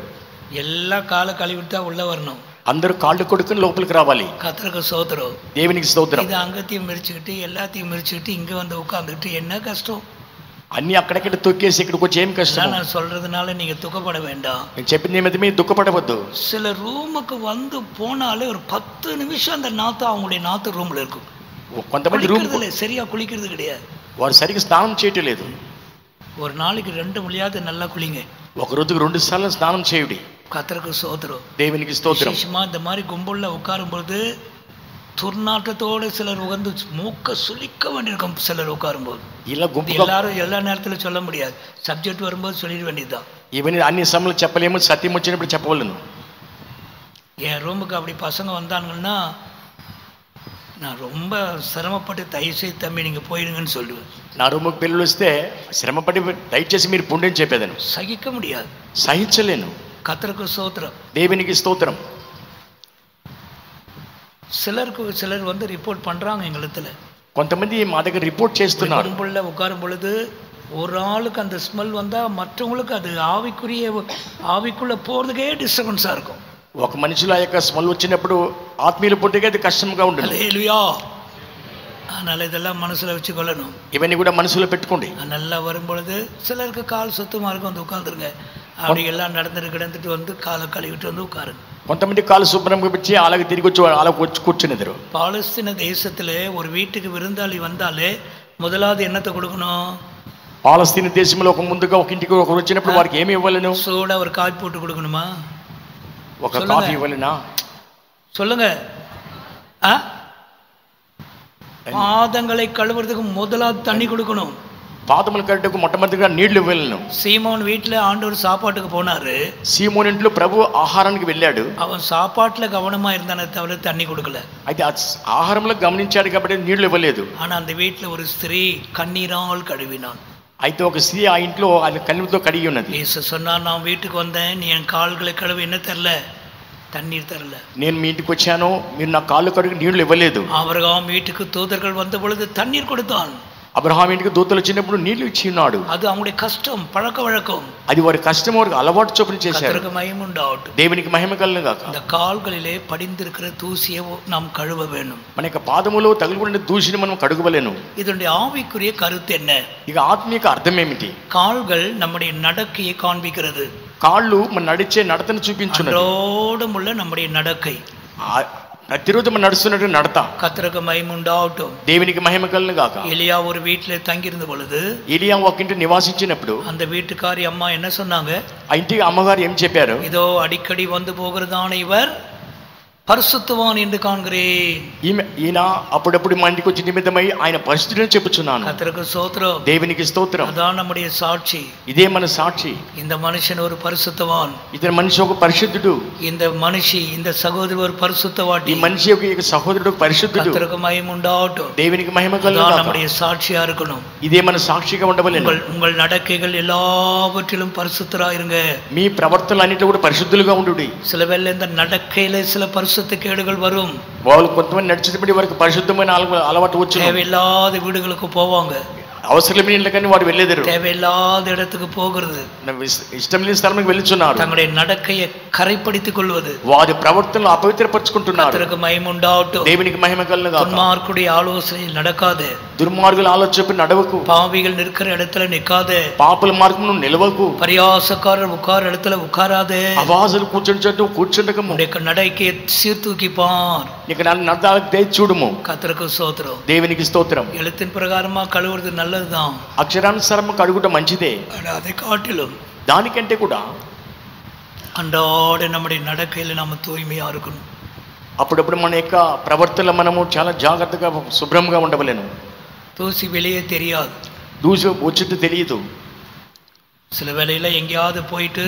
எல்லா காலை கழுவிட்டு உள்ள வரணும். అందరూ కాళ్ళు కొడుకుని లోపలికి రావాలి. கர்த்தருக்கு ஸ்தோத்திரம், దేవునికి స్తోత్రం. இது அங்கத்தையும் மிரிச்சுக்கிட்டு எல்லாத்தையும் மிரிச்சுக்கிட்டு இங்க வந்து உட்கார்ந்துட்டு என்ன கஷ்டம்? అన్ని అక్కడక్కడ తొక్కేసి ఇక్కడికి వచ్చి ఏం కష్టం? நான் சொல்றதுனால நீங்க துக்கப்பட வேண்டாம். నేను చెప్పిన నిమిత్తం మీరు దుఃఖపడవద్దు. சில ரூமுக்கு வந்து போனாலே ஒரு 10 நிமிஷம் அந்த நாத்து அவங்களுடைய நாத்து ரூம்ல இருக்கும். కొంతమంది రూమ్ சரியா குளிக்கிறது கிடையாது. వారు సరిగ్గా స్నానం చేయటం లేదు. ஒரு நாளைக்கு 2 முறையாவது நல்லா குளிங்க. ఒక రోజుకు 2 సార్లు స్నానం చేయుడి. கர்த்தருக்கு ஸ்தோத்திரம், దేవునికి స్తోత్రం. விசேஷமா இந்த மாதிரி கும்பல்ல உட்காரும் பொழுது துர்நாற்றத்தோடு சிலர் உகந்து மூக்க சுளிக்க வேண்டியிருக்கும். சிலர் உட்காரும்போது ఇలా గుంపుగా எல்லாரும் எல்லா நேரத்திலும் சொல்ல முடியாது. சப்ஜெக்ட் வரும்போது சொல்லிட வேண்டியதுதான். ఇవన్నీ అన్ని సమయంలో చెప్పలేము, సత్యం వచ్చినప్పుడు చెప్పవలను. என் ரூமுக்கு அப்படி பசங்க வந்தாங்கன்னா நான் ரொம்ப சிரமப்பட்டு தயவுசெய்து தம்பி நீங்கள் போயிடுங்கன்னு சொல்லுவேன். నా రూముకు పిల్లలు వస్తే శ్రమపడి దయచేసి మీరు పుణ్యం చెప్పేదాను. சகிக்க முடியாது, సహించలేను. கர்த்தருக்கு ஸ்தோத்திரம், దేవునికి స్తోత్రం. சிலர் வந்து ரிப்போர்ட் பண்ணுறாங்க எங்களிடத்துல. కొంతమంది మా దగ్గర రిపోర్ట్ చేస్తున్నారు. கும்பல்ல உட்காரும் பொழுது ஒரு ஆளுக்கு அந்த ஸ்மெல் வந்தால் மற்றவங்களுக்கு அது ஆவிக்குள்ளே போகிறதுக்கே டிஸ்டர்பன்ஸாக இருக்கும். ఒక మనిషిలో ఆ యొక్క స్మెల్ వచ్చినప్పుడు ఆత్మీయుల పుట్టిగా అది కష్టంగా ఉంటుంది. அல்லேலூயா. அதனால் இதெல்லாம் மனசில் வச்சுக்கொள்ளணும். ఇవన్నీ కూడా మనసులో పెట్టుకోండి. நல்லா வரும்பொழுது சிலருக்கு கால் சுத்தமாக இருக்கும், வந்து உட்காந்துருங்க. அப்படி எல்லாம் நடந்துட்டு கிடந்துட்டு வந்து காலை கழுவிட்டு வந்து உட்காருங்க. కొంతమంది కాలు శుభ్రంగా పెట్టి అలాగే తిరిగి వచ్చి అలాగ వచ్చి కూర్చునేదారు. பாலஸ்தீன தேசத்தில் ஒரு வீட்டுக்கு விருந்தாளி வந்தாலே முதலாவது என்னத்தை கொடுக்கணும்? పాలస్తీన దేశంలో ఒక ముందుగా ఒక ఇంటికి ఒకరు వచ్చినప్పుడు వారికి ఏమి ఇవ్వాలను? சூடா ஒரு காப்பி போட்டு கொடுக்கணுமா? ఒక కాఫీ ఇవ్వాలనా? சொல்லுங்க. பாதங்களை கழுவுறதுக்கு முதலாவது தண்ணி கொடுக்கணும். పాదములు కడుగుటకు మొట్టమొదటిగా నీళ్లు ఇవ్వాలను. சீமோன் வீட்டில் ஆண்டவர் சாப்பாட்டுக்கு போனாரு. సీమోను ఇంట్లో ప్రభు ఆహారానికి వెళ్ళాడు. அவன் சாப்பாட்டுல கவனமா இருந்தானே தவிர தண்ணி கொடுக்கல. అయితే ఆహారంలో గమనించాడు కాబట్టి నీళ్లు ఇవ్వలేదు. ஆனா அந்த வீட்டில் ஒரு ஸ்திரீ கண்ணீரால் கழுவினான். అయితే ఒక స్త్రీ ఆ ఇంట్లో ఆయన కన్నీరుతో కడిగి ఉన్నది. இயேசு சொன்னார், நான் வீட்டுக்கு வந்தேன், நீ என் கால்களை கழுவி என்ன தரல? தண்ணீர் தரல. నేను మీ ఇంటికి వచ్చాను, మీరు నా కాళ్ళు కడిగి నీళ్లు ఇవ్వలేదు. ஆபிரகாம் வீட்டுக்கு தூதர்கள் வந்த பொழுது தண்ணீர் கொடுத்தான். అబ్రహాం ఇంటికి దూతలు వచ్చినప్పుడు నీళ్లు ఇచ్చి ఉన్నాడు. அது அவங்களுடைய కష్టం, పழக்க வழக்கம். అది వారి కష్టం, వారికి అలవాటు చొప్పున చేశారు. கர்த்தருக்கு மகிமை உண்டாகட்டும். దేవునికి మహిమ కలుగును గాక. இந்த கால்களிலே படிந்திருக்கிற தூசியை நாம் கழுவ வேண்டும். మన యొక్క పాదములో తగులుకున్న దూషిని మనం కడుగవలేను. இதனுடைய ஆவிக்குரிய கருத்து என்ன? ఇక ఆత్మీయ అర్థం ఏమిటి? கால்கள் நம்முடைய நடக்கையை காண்பிக்கிறது. కాళ్ళు మన నడిచే నడతను చూపించున్నది. அன்றோடுமுள்ள நம்முடைய நடக்கை, ప్రతిరోజు మనం నడుస్తున్నట్టు నడత. கர்த்தருக்கு மகிமை உண்டாகட்டும். దేవునికి మహిమ కలుగును గాక. எலியா ஒரு வீட்டில் தங்கியிருந்த பொழுது ఎలియా ఒక ఇంటి నివాసించినప్పుడు அந்த வீட்டுக்காரி அம்மா என்ன சொன்னாங்க? ఆ ఇంటికి అమ్మగారు ఏం చెప్పారు? இதோ அடிக்கடி வந்து போகிறதான இவர் பரிசுத்தவான் என்று காண்கிறேன். ఈయన అప్పుడప్పుడు మా ఇంటికి వచ్చి నిమిత్తమై ఆయన పరిస్థితులను చెప్పుచున్నాను. கர்த்தருக்கு ஸ்தோத்திரம். దేవునికి స్తోత్రం. அதான் நம்முடைய சாட்சி. ఇదే మన సాక్షి. இந்த மனுஷன் ஒரு பரிசுத்தவான். ఇతని మనిషి ఒక పరిశుద్ధుడు. இந்த மனுஷி இந்த சகோதரி ஒரு பரிசுத்தவாட்டி. ఈ మనిషి యొక్క సహోదరుడు పరిశుద్ధుడు. கர்த்தருக்கு மகிமை உண்டாகட்டும். దేవునికి మహిమ కలుగును గాక. நம்முடைய சாட்சியா இருக்கணும். ఇదే మన సాక్షిగా ఉండవలెను. உங்கள் நடக்கைகள் எல்லாவற்றிலும் பரிசுத்தராயிருங்க. మీ ప్రవర్తనలు అన్నిటిలో కూడా పరిశుద్ధులుగా ఉండుడి. சில வேளை இந்த நடக்கையில சில பரிசுத்த கேடுகள் வரும். వాళ్ళు కొంతమంది నడిచేటప్పుడు వారికి పరిశుద్ధమైన అలవాటు వచ్చును. தேவையில்லாத வீடுகளுக்கு போவாங்க. అవసరం లేని కానీ వారు వెళ్ళేదారు. தேவையில்லாத இடத்துக்கு போகிறது. ఇష్టం లేని స్థలానికి వెళ్తున్నారు. தங்களுடைய நடக்கையை கரைப்படுத்திக் கொள்வது. వారి ప్రవర్తనలు అపవిత్రపరచుకుంటున్నారు. கர்த்தருக்கு மகிமை உண்டாகட்டும். దేవునికి మహిమ కలుగును గాక. துன்மார்க்குடைய ஆலோசனையில் நடக்காதே. దుర్మార్గుల ఆలోచన నడవకు. பாவிகள் நிற்கிற இடத்துல நிக்காதே. పాపుల మార్గమును నిలవకు. பரியாசக்காரர் உட்கார இடத்துல உட்காராதே. అవాజులు కూర్చుని చోటు కూర్చుండకము. உடைய நடக்கையை சீர்தூக்கிப்பார். నీకు నడదాలకు దయ చూడుము. கர்த்தருக்கு ஸ்தோத்திரம். దేవునికి స్తోత్రం. எழுத்தின் பிரகாரமா கழுவுறது நல்லதுதான். అక్షరానుసారం కడుగుట మంచిదే. அதை காட்டிலும் దానికంటే కూడా அன்றாட நம்முடைய நடக்கையில நாம தூய்மையா இருக்கணும். అప్పుడప్పుడు మన యొక్క ప్రవర్తనలో మనము చాలా జాగ్రత్తగా శుభ్రంగా ఉండవలేను. தூசி வெளியே தெரியாது. దూసి వచ్చింది తెలియదు. சில வேளையில எங்கேயாவது போயிட்டு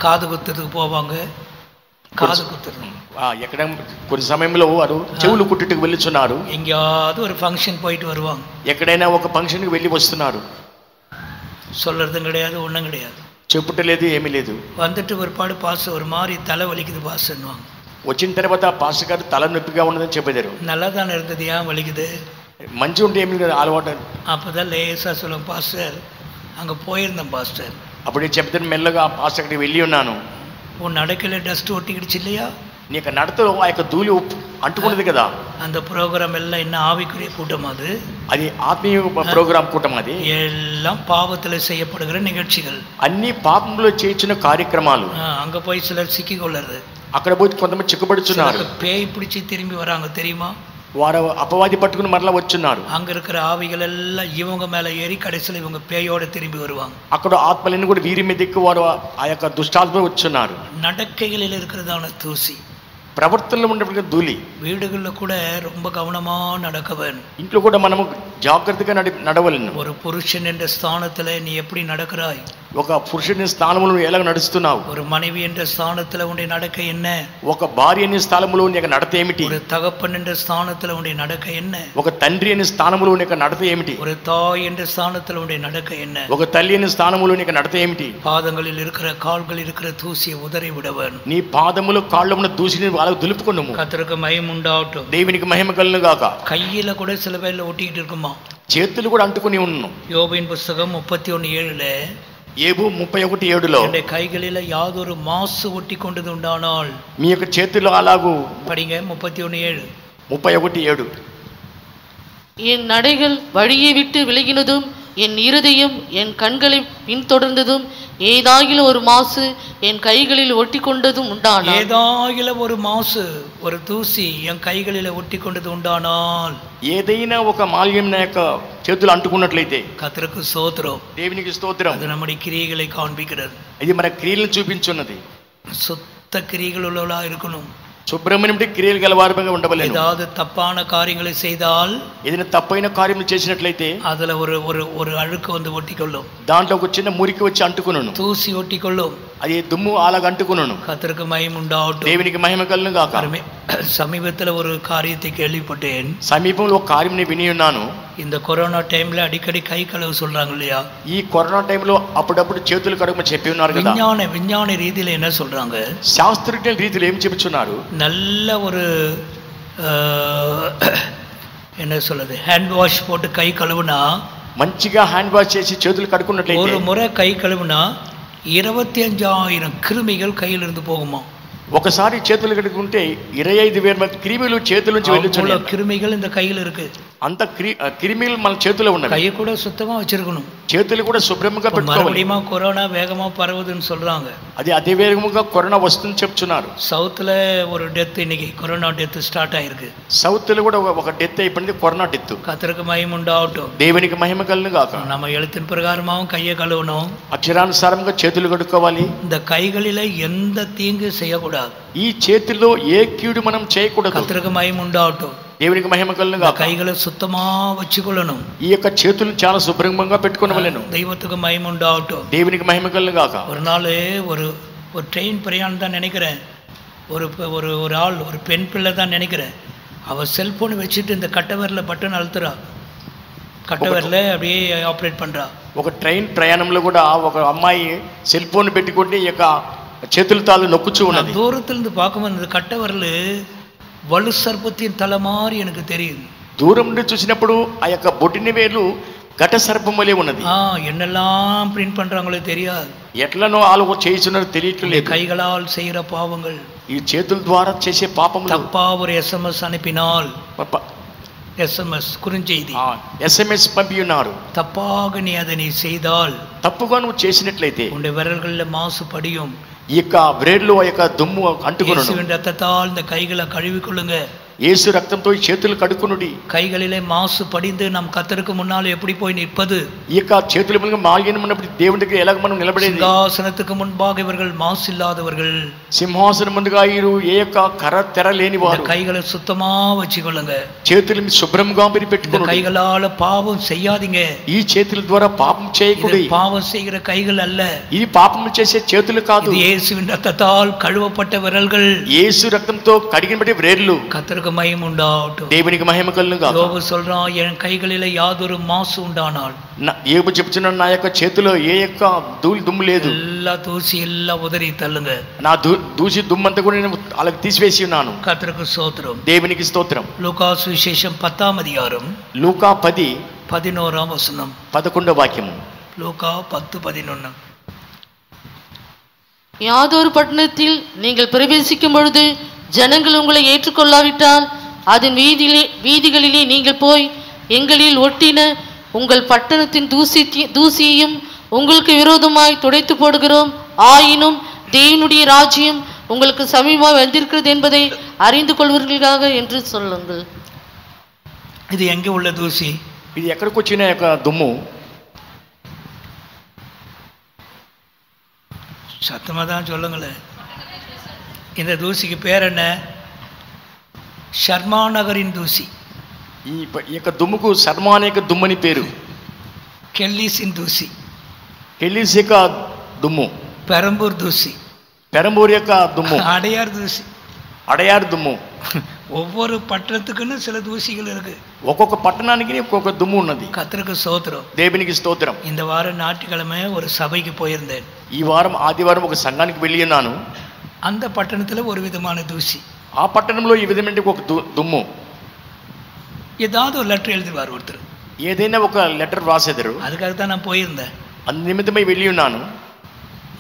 காது குத்துறதுக்கு போவாங்க. காது குத்துறது ఎక్కడ కొన్ని సమయంలో వారు చెవులు కుట్టుటకు వెళ్ళుచున్నారు. எங்கேயாவது ஒரு ஃபங்க்ஷன் போயிட்டு வருவாங்க. ఎక్కడైనా ఒక ఫంక్షన్కి వెళ్ళి వస్తున్నారు. சொல்றதும் கிடையாது, ஒன்றும் கிடையாது. చెప్పుట లేదు, ఏమీ లేదు. வந்துட்டு ஒரு பாடு பாஸ் ஒரு மாதிரி தலை வலிக்குது பாஸ்ன்னுவாங்க. వచ్చిన తర్వాత పాస్టర్ గారు తల నొప్పిగా ఉన్నదని చెప్పేదారు. நல்லா தானே இருந்தது, ஏன் வலிக்குது? మంచి ఉంటే ఏమి అలవాటు. அப்போதான் லேசா சொல்லுவோம், பாஸ்டர் அங்கே போயிருந்தேன் பாஸ்டர். అప్పుడే చెప్తాను మెల్లగా, పాస్టర్ అక్కడికి వెళ్ళి ఉన్నాను. உன் நடக்கையில டஸ்ட் ஒட்டிக்கிடுச்சு இல்லையா? నీకు నడతలో ఆ యొక్క ధూళి అంటుకున్నది కదా. அந்த ப்ரோக்ராம் எல்லாம் என்ன ஆவிக்குரிய கூட்டம் அது? అది ఆత్మీయ ప్రోగ్రామ్ కూటం. అది எல்லாம் பாவத்தில் செய்யப்படுகிற நிகழ்ச்சிகள். అన్ని పాపంలో చేయించిన కార్యక్రమాలు. அங்க போய் சிலர் சிக்கி கொள்ளுறது. అక్కడ పోయి కొంతమంది చిక్కుపడుచున్నారు. பேய் பிடிச்சி திரும்பி வராங்க தெரியுமா? వారు అపవాది పట్టుకుని మరలా వచ్చున్నారు. அங்க இருக்கிற ஆவிகள் எல்லாம் இவங்க மேல ஏறி கடைசியில் இவங்க பேயோட திரும்பி வருவாங்க. అక్కడ ఆత్మలన్నీ కూడా వీరి మీద ఎక్కువ వారు ఆ యొక్క దుష్టాత్మ వచ్చున్నారు. நடக்கைகளில் இருக்கிறதான தூசி, ప్రవర్తనలో ఉండే ధూళి. வீடுகளில் கூட ரொம்ப கவனமா நடக்க வேணும். ఇంట్లో కూడా మనము జాగ్రత్తగా నడవలను. ஒரு புருஷன் என்ற ஸ்தானத்துல நீ எப்படி நடக்கிறாய்? ఒక పురుషుని స్థానంలో ఎలా నడుస్తున్నావు? ஒரு மனைவி என்ற ஸ்தானத்துல உன்னுடைய நடக்கை என்ன? ఒక భార్య అనే స్థానంలో నీ యొక్క నడత ఏమిటి? ஒரு தகப்பன் என்ற ஸ்தானத்துல உன்னுடைய நடக்கை என்ன? ఒక తండ్రి అనే స్థానంలో నీ యొక్క నడత ఏమిటి? ஒரு தாய் என்ற ஸ்தானத்துல உன்னுடைய நடக்கை என்ன? ఒక తల్లి అనే స్థానంలో నీ యొక్క నడత ఏమిటి? பாதங்களில் இருக்கிற கால்களில் இருக்கிற தூசியை உதறி விட வேணும். నీ పాదములో కాళ్ళలో ఉన్న దూసిని వాళ్ళకు దులుపుకొనుము. கர்த்தருக்கு மகிமை உண்டாகட்டும். దేవునికి మహిమ కలుగును గాక. கையில கூட சில பேர்ல ஒட்டிக்கிட்டு இருக்குமா? చేతులు కూడా అంటుకుని ఉన్నాం. யோபின் புஸ்தகம் 31:7 ఏబు 31:7 என்னுடைய கைகளில யாதொரு மாசு ஒட்டி கொண்டது உண்டானால். మీ యొక్క చేతుల్లో అలాగూ படிங்க 31:7. 31:7 என் நடைகள் வழியை விட்டு விலகினதும் என் இருதயம் என் கண்களை பின்தொடர்ந்ததும் ஏதாகில ஒரு மாசு என் கைகளில் ஒட்டி கொண்டதும் உண்டானால். ஏதாகில ஒரு மாசு ஒரு தூசி என் கைகளில ஒட்டி கொண்டது உண்டானால். ఏదైనా ఒక మాల్యం నా యొక్క చేతులు అంటుకున్నట్లయితే கர்த்தருக்கு ஸ்தோத்திரம். దేవునికి స్తోత్రం. அது நம்முடைய கிரியைகளை காண்பிக்கிறது. ఇది మన క్రియలను చూపించున్నది. சுத்த கிரியைகள் உள்ளவளா இருக்கணும். శుభ్రమైన క్రియలు గలవారుగా ఉండవలేను. ஏதாவது தப்பான காரியங்களை செய்தால், ఏదైనా తప్పైన కార్యములు చేసినట్లయితే அதுல ஒரு ஒரு ஒரு అழுக்கு வந்து ஒட்டிக்கொள்ளும். దాంట్లో ఒక చిన్న మురికి వచ్చి అంటుకును. தூசி ஒட்டிக்கொள்ளும். అది దుమ్ము అలాగ అంటుకును. கர்த்தருக்கு மகிமை உண்டாகட்டும். దేవునికి మహిమ కలుగును గాక. சமீபத்துல ஒரு காரியத்தை கேள்விப்பட்டேன். సమీపంలో ఒక కార్యం విని ఉన్నాను. இந்த கொரோனா டைம்ல அடிக்கடி கை கழுவு சொல்றாங்க இல்லையா? ఈ కరోనా టైంలో అప్పుడప్పుడు చేతులు కడుగమని చెప్పి ఉన్నారు కదా. విజ్ఞాన రీతిలో என்ன சொல்றாங்க? శాస్త్రీయ రీతిలో ఏం చెప్తున్నారు? நல்ல ஒரு என்ன சொல்றது, ஹேண்ட் வாஷ் போட்டு கை கழுவுனா, మంచిగా హ్యాండ్ వాష్ చేసి చేతులు కడుక్కున్నట్లయితే ஒரு முறை கை கழுவுனா 25,000 கிருமிகள் கையிலிருந்து போகுமா? ఒకసారి చేతులు కడుక్కుంటే 25,000 క్రిమిలు చేతుల నుంచి వెళ్ళొచ్చు. கிருமிகள் இந்த கையில் இருக்கு. అంత క్రిమిలు మన చేతిలో ఉన్నాయి. கையை கூட சுத்தமா வச்சிருக்கணும். చేతులు కూడా శుభ్రంగా పెట్టుకోవాలి. மறுபடியும் கொரோனா வேகமா பரவுதுன்னு சொல்றாங்க. అది అదే వేగంగా కరోనా వస్తుందని చెప్తున్నారు. సౌత్ல ஒரு டெத், இன்னைக்கு கொரோனா டெத் స్టార్ట్ ఆயிருకు. సౌత్ లో కూడా ఒక డెత్ అయిపోయింది, కరోనా డెత్. கர்த்தருக்கு மகிமை உண்டாகட்டும். దేవునికి మహిమ కలుగును గాక. நம்ம எழுத்தின் பிரகாரமாவும் கையை கழுவணும். అక్షరానుసారంగా చేతులు కడుక్కోవాలి. இந்த கைகளில எந்த தீங்கு செய்யக்கூடாது. ఈ చేతిలో ఏ కీడు మనం చేయకూడదు. கர்த்தருக்கு மகிமை உண்டாகட்டும். దేవునికి మహిమ కలుగును గాక. கைகளை சுத்தமா வச்சுக்கொள்ளணும். ఈ యొక్క చేతులను చాలా శుభ్రంగా పెట్టుకొనవలెను. தெய்வத்துக்கு மகிமை உண்டாகட்டும். దేవునికి మహిమ కలుగును గాక. ஒரு நாள் ஒரு ட்ரெயின் பிரயாணம் தான் நினைக்கிறேன். ஒரு ஒரு ஒரு ஆள், ஒரு பெண் பிள்ளை தான் நினைக்கிறேன். அவள் செல்போன் வச்சுட்டு இந்த கட்டவரில் பட்டன் அழுத்துறா. கட்டவரில் அப்படியே ஆப்ரேட் பண்ணுறா. ఒక ట్రైన్ ప్రయాణంలో కూడా ఒక అమ్మాయి సెల్ ఫోన్ పెట్టుకుంటే ఈ యొక్క చేతుల తాళ్ళు నొక్కుచూ ఉన్నది. தூரத்திலிருந்து பார்க்கும்போது இந்த கட்டவரில் வலு சர்ப்பத்தின் தலை மாதிரி எனக்கு தெரியுது. దూరం నుండి చూసినప్పుడు ఆ యొక్క బొటిని వేలు ఘట సర్పం వలె ఉన్నది. என்னெல்லாம் பிரிண்ட் பண்றாங்களோ தெரியாது. ఎట్లనో ఆలో చేస్తున్నారు తెలియట్లేదు. கைகளால் செய்கிற பாவங்கள், ఈ చేతుల ద్వారా చేసే పాపములు. தப்பா ஒரு SMS அனுப்பினால், SMS குறுஞ்செய்தி SMS పంపి ఉన్నారు, தப்பாக நீ அதனை செய்தால், తప్పుగా నువ్వు చేసినట్లయితే உன்னுடைய விரல்களில் மாசு படியும். ఈ యొక్క బ్రేడ్లో ఆ యొక్క దుమ్ము అంటుకొనును. இயேசுவின் ரத்தத்தால் இந்த கைகளை கழுவிக்கொள்ளுங்க. యేసు రక్తంతో ఈ చేతులు కడుక్కునుడి. கைகளிலே மாசு படிந்து நம் கர்த்தருக்கு முன்னால் எப்படி போய் நிற்பது? ఈ యొక్క చేతుల మీద మాలిన్యం ఉన్నప్పుడు దేవునికి ఎలా మనం నిలబడేది? సింహాసనத்துக்கு முன்பாக இவர்கள் மாசு இல்லாதவர்கள், సింహాసనం ముందుగా వీరు ఏ యొక్క కర్ర తెర లేని వారు. கைகளை சுத்தமா வச்சுக்கொள்ளுங்க. చేతులను శుభ్రంగా పెట్టుకోండి. கைகளால பாவம் செய்யாதீங்க. ఈ చేతుల ద్వారా పాపం చేయకూడదు. பாவம் செய்கிற கைகள் அல்ல, ఇది పాపం చేసే చేతులు కాదు. இது இயேசுவின் ரத்தத்தால் கழுவப்பட்ட விரல்கள். యేసు రక్తంతో కడిగినబడి వేర్లు. கர்த்தருக்கு மகிமை உண்டாகட்டும். దేవునికి మహిమ కలుగును గాక. யோபு சொல்றான், என் கைகளிலே யாதொரு மாசு உண்டானால், యోబు చెప్తున్నాడు, నా యొక్క చేతిలో ఏ యొక్క ధూళి దుమ్ము లేదు. எல்லா தூசி எல்லாம் உதறி தள்ளுங்க. నా దూసి దుమ్మంతా కూడా నేను అలాగ తీసివేసి ఉన్నాను. கர்த்தருக்கு ஸ்தோத்திரம். దేవునికి స్తోత్రం. லூக்கா சுவிசேஷம் 10ஆம் அதிகாரம் లూకా 10:11 வசனம். 11వ వాక్యము. லூக்கா 10:11. யாதொரு பட்டணத்தில் நீங்கள் பிரவேசிக்கும் பொழுது ஜனங்கள் உங்களை ஏற்றுக்கொள்ளாவிட்டால் அதன் வீதிகளிலே நீங்கள் போய் எங்களில் ஒட்டின உங்கள் பட்டணத்தின் தூசியையும் உங்களுக்கு விரோதமாய் துடைத்து போடுகிறோம். ஆயினும் தேவனுடைய ராஜ்யம் உங்களுக்கு சமீபமாக வந்திருக்கிறது என்பதை அறிந்து கொள்வீர்களாக என்று சொல்லுங்கள். இது எங்கே உள்ள தூசி? ఇది ఎక్కడికి వచ్చిన యొక్క దుమ్ము? சத்தமா தான் சொல்லுங்களேன். இந்த தூசிக்கு பேர் என்ன? ஷர்மா நகரின் தூசி. ఈ యొక్క దుమ్ముకు శర్మా అనే దుమ్ము అని పేరు. கெல்லிஸின் தூசி, కెల్లీస్ యొక్క దుమ్ము, பெரம்பூர் தூசி, పెరంబూర్ యొక్క దుమ్ము, அடையார் தூசி. అడయారు దుమ్ము. ஒவ்வொரு பட்டணத்துக்குன்னு சில தூசிகள் இருக்கு. ఒక్కొక్క పట్టణానికి ఒక్కొక్క దుమ్ము ఉన్నది. கர்த்தருக்கு ஸ்தோத்திரம். దేవునికి స్తోత్రం. இந்த வாரம் ஞாயிற்றுக்கிழமை ஒரு சபைக்கு போயிருந்தேன். ఈ వారం ఆదివారం ఒక సంఘానికి వెళ్ళి ఉన్నాను. அந்த பட்டணத்தில் ஒரு விதமான தூசி. ఆ పట్టణంలో ఈ విధమైన ఒక దుమ్ము. ஏதாவது ஒரு லெட்டர் எழுதிவார் ஒருத்தர். ఏదైనా ఒక లెటర్ రాసేదారు. அதுக்காகத்தான் நான் போயிருந்தேன். అందు నిమిత్తమై వెళ్ళి ఉన్నాను.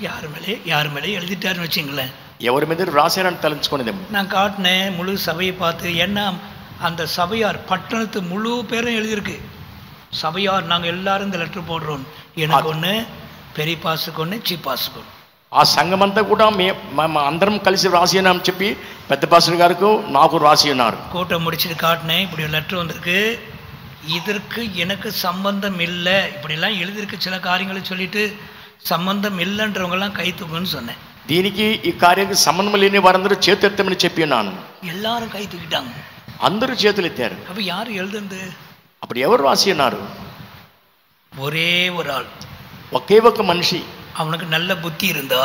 யார் மேலே எழுதிட்டாருன்னு வச்சுங்களேன். ఎవరి మీద రాశారని తలంచుకునేదేమో. நான் காட்டினேன் முழு சபையை பார்த்து. ஏன்னா அந்த சபையார் பட்டணத்து முழு பேரும் எழுதியிருக்கு. சபையார் நாங்கள் எல்லாரும் இந்த லெட்டர் போடுறோம். எனக்கு ஒன்று, பெரிய பாசுக்கு ஒன்று, சீப் பாசுக்கு ஒன்று. ఆ సంఘం అంతా కూడా అందరం కలిసి రాసి అని చెప్పి పెద్ద పాస్టర్ గారికి నాకు రాసి ఉన్నారు. கூட்டம் முடிச்சுட்டு காட்டினேன். இப்படி ஒரு லெட்டர் வந்திருக்கு, இதற்கு எனக்கு சம்பந்தம் இல்லை, இப்படிலாம் எழுதியிருக்கு. சில காரியங்களை சொல்லிட்டு சம்பந்தம் இல்லைன்றவங்கெல்லாம் கை தூக்குன்னு சொன்னேன். దీనికి ఈ కార్యానికి సంబంధం లేని వారందరూ చేతులెత్తమని చెప్పి ఉన్నాను. எல்லாரும் கை தூக்கிட்டாங்க. అందరూ చేతులు ఎత్తారు. அப்ப யாரு எழுதுంది? అప్పుడు ఎవరు రాసి ఉన్నారు? ஒரே ஒரு ஆள், ఒకే ఒక మనిషి. அவனுக்கு நல்ல புத்தி இருந்தா,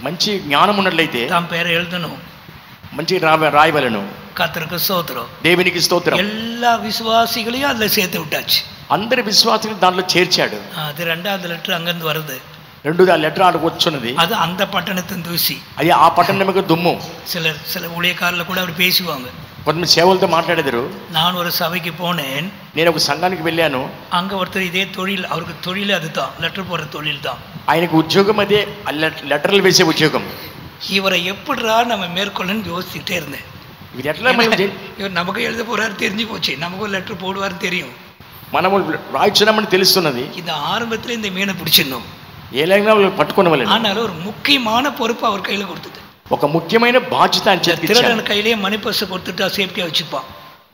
మంచి జ్ఞానం ఉన్నట్లయితే தான் பேரை எழுதணும், మంచి రాయవలను. கர்த்தருக்கு ஸ்தோத்திரம். దేవునికి స్తోత్రం. எல்லா விசுவாசிகளையும் அதுல சேர்த்து விட்டாச்சு. అందరి విశ్వాసులు దాంట్లో చేర్చాడు. அது ரெண்டாவது லெட்டர் அங்கிருந்து வருது. రెండోది ఆ లెటర్ ఆడకు వచ్చున్నది. அது அந்த పట్టణத்தின் தூசி. అయ్యా ఆ పట్టణం దుమ్ము. சில ஊழியக்காரர்கள் கூட அப்படி பேசுவாங்க. కొంతమంది సేవలతో మాట్లాడేదారు. நான் ஒரு சபைக்கு போனேன். నేను ఒక సంఘానికి వెళ్ళాను. அங்க ஒருத்தர் இதே தொழில், அவருக்கு தொழில் அதுதான், லெட்டர் போடுற தொழில் தான். ఆయనకు ఉద్యోగం అదే, లెటర్లు వేసే ఉద్యోగం. இவரை எப்படிரா நம்ம மேற்கொள்ளன்னு யோசிச்சுட்டே இருந்தேன். ఇది ఎట్లా இவர் நமக்கு எழுத போறாரு தெரிஞ்சு போச்சு, நமக்கு ஒரு லெட்டர் போடுவாரு தெரியும், మనము రాయించున్నామని తెలుస్తున్నది. இந்த ஆரம்பத்துல இந்த மீனை பிடிச்சிடணும். ఏలైనా పట్టుకున్న వాళ్ళు. ஆனாலும் ஒரு முக்கியமான பொறுப்பு அவர் கையில கொடுத்தது. ఒక ముఖ్యమైన బాధ్యత అని చెప్పి திருடன் கையிலேயே மணி பர்ஸ் கொடுத்துட்டா சேஃப்டியா வச்சுப்பான்.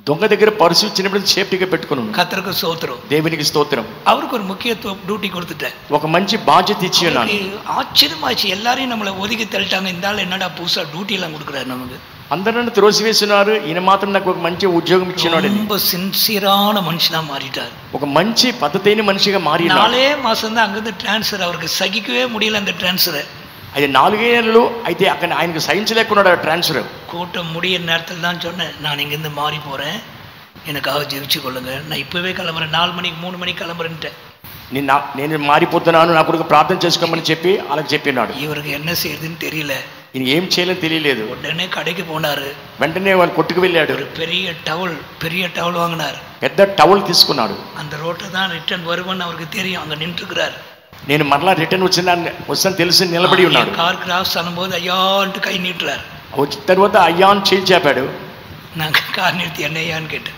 దొంగ దగ్గర పర్సు ఇచ్చినప్పుడు సేఫ్టీగా పెట్టుకుని கர்த்தருக்கு ஸ்தோத்திரம். దేవునికి స్తోత్రం. அவருக்கு ஒரு முக்கியத்துவம் டியூட்டி கொடுத்துட்டேன். ఒక మంచి బాధ్యత ఇచ్చి ఉన్నాను. ஆச்சரியமாச்சு, எல்லாரையும் நம்மளை ஒதுக்கி தள்ளிட்டாங்க, இந்த ஆள் என்னடா புதுசா டியூட்டி எல்லாம் கொடுக்குறாரு நமக்கு. అందరూ నన్ను త్రోసివేస్తున్నారు, ఈయన మాత్రం నాకు ఒక మంచి ఉద్యోగం ఇచ్చినాడు. ரொம்ப சின்சியரான மனுஷனா மாறிட்டார். ఒక మంచి పద్ధతైన మనిషిగా మారినాడు. 4 மாசம் தான் அங்கிருந்து டிரான்ஸ்ஃபர், அவருக்கு சகிக்கவே முடியல அந்த டிரான்ஸ்ஃபர். అది 4 ఏళ్ళు అయితే అక్కడ ఆయనకు సహించలేకున్నాడు ట్రాన్స్ఫర్. கூட்டம் முடிய நேரத்தில் தான் சொன்னேன், நான் இங்கேருந்து மாறி போறேன், எனக்காக ஜெபிச்சு கொள்ளுங்க, நான் இப்பவே கிளம்புறேன், 4 மணிக்கு 3 மணிக்கு கிளம்புறேன்ட்டேன். నేను మారిపోతున్నాను, నా కొరకు ప్రార్థన చేసుకోమని చెప్పి అలాగ చెప్పినాడు. இவருக்கு என்ன செய்யுதுன்னு தெரியல, ఈయన ఏం చేయాలని తెలియలేదు. உடனே கடைக்கு போனாரு, వెంటనే వాళ్ళు కొట్టుకు వెళ్ళాడు. ஒரு பெரிய டவல் வாங்கினார், పెద్ద టవల్ తీసుకున్నాడు. அந்த ரோட்டை தான் ரிட்டர்ன் வருவேன்னு அவருக்கு தெரியும், அங்க நின்றுக்கிறார். నేను మరలా రిటర్న్ వస్తాను తెలిసి నిలబడి ఉన్నాడు. கார் கிராஸ் ஆகும்போது ஐயான்ட்டு கை நீட்டுறாரு. వచ్చిన తర్వాత అయ్యాன்னு చేయి చాపాడు. நான் கார் நிறுத்தி என்ன ஐயான்னு கேட்டேன்.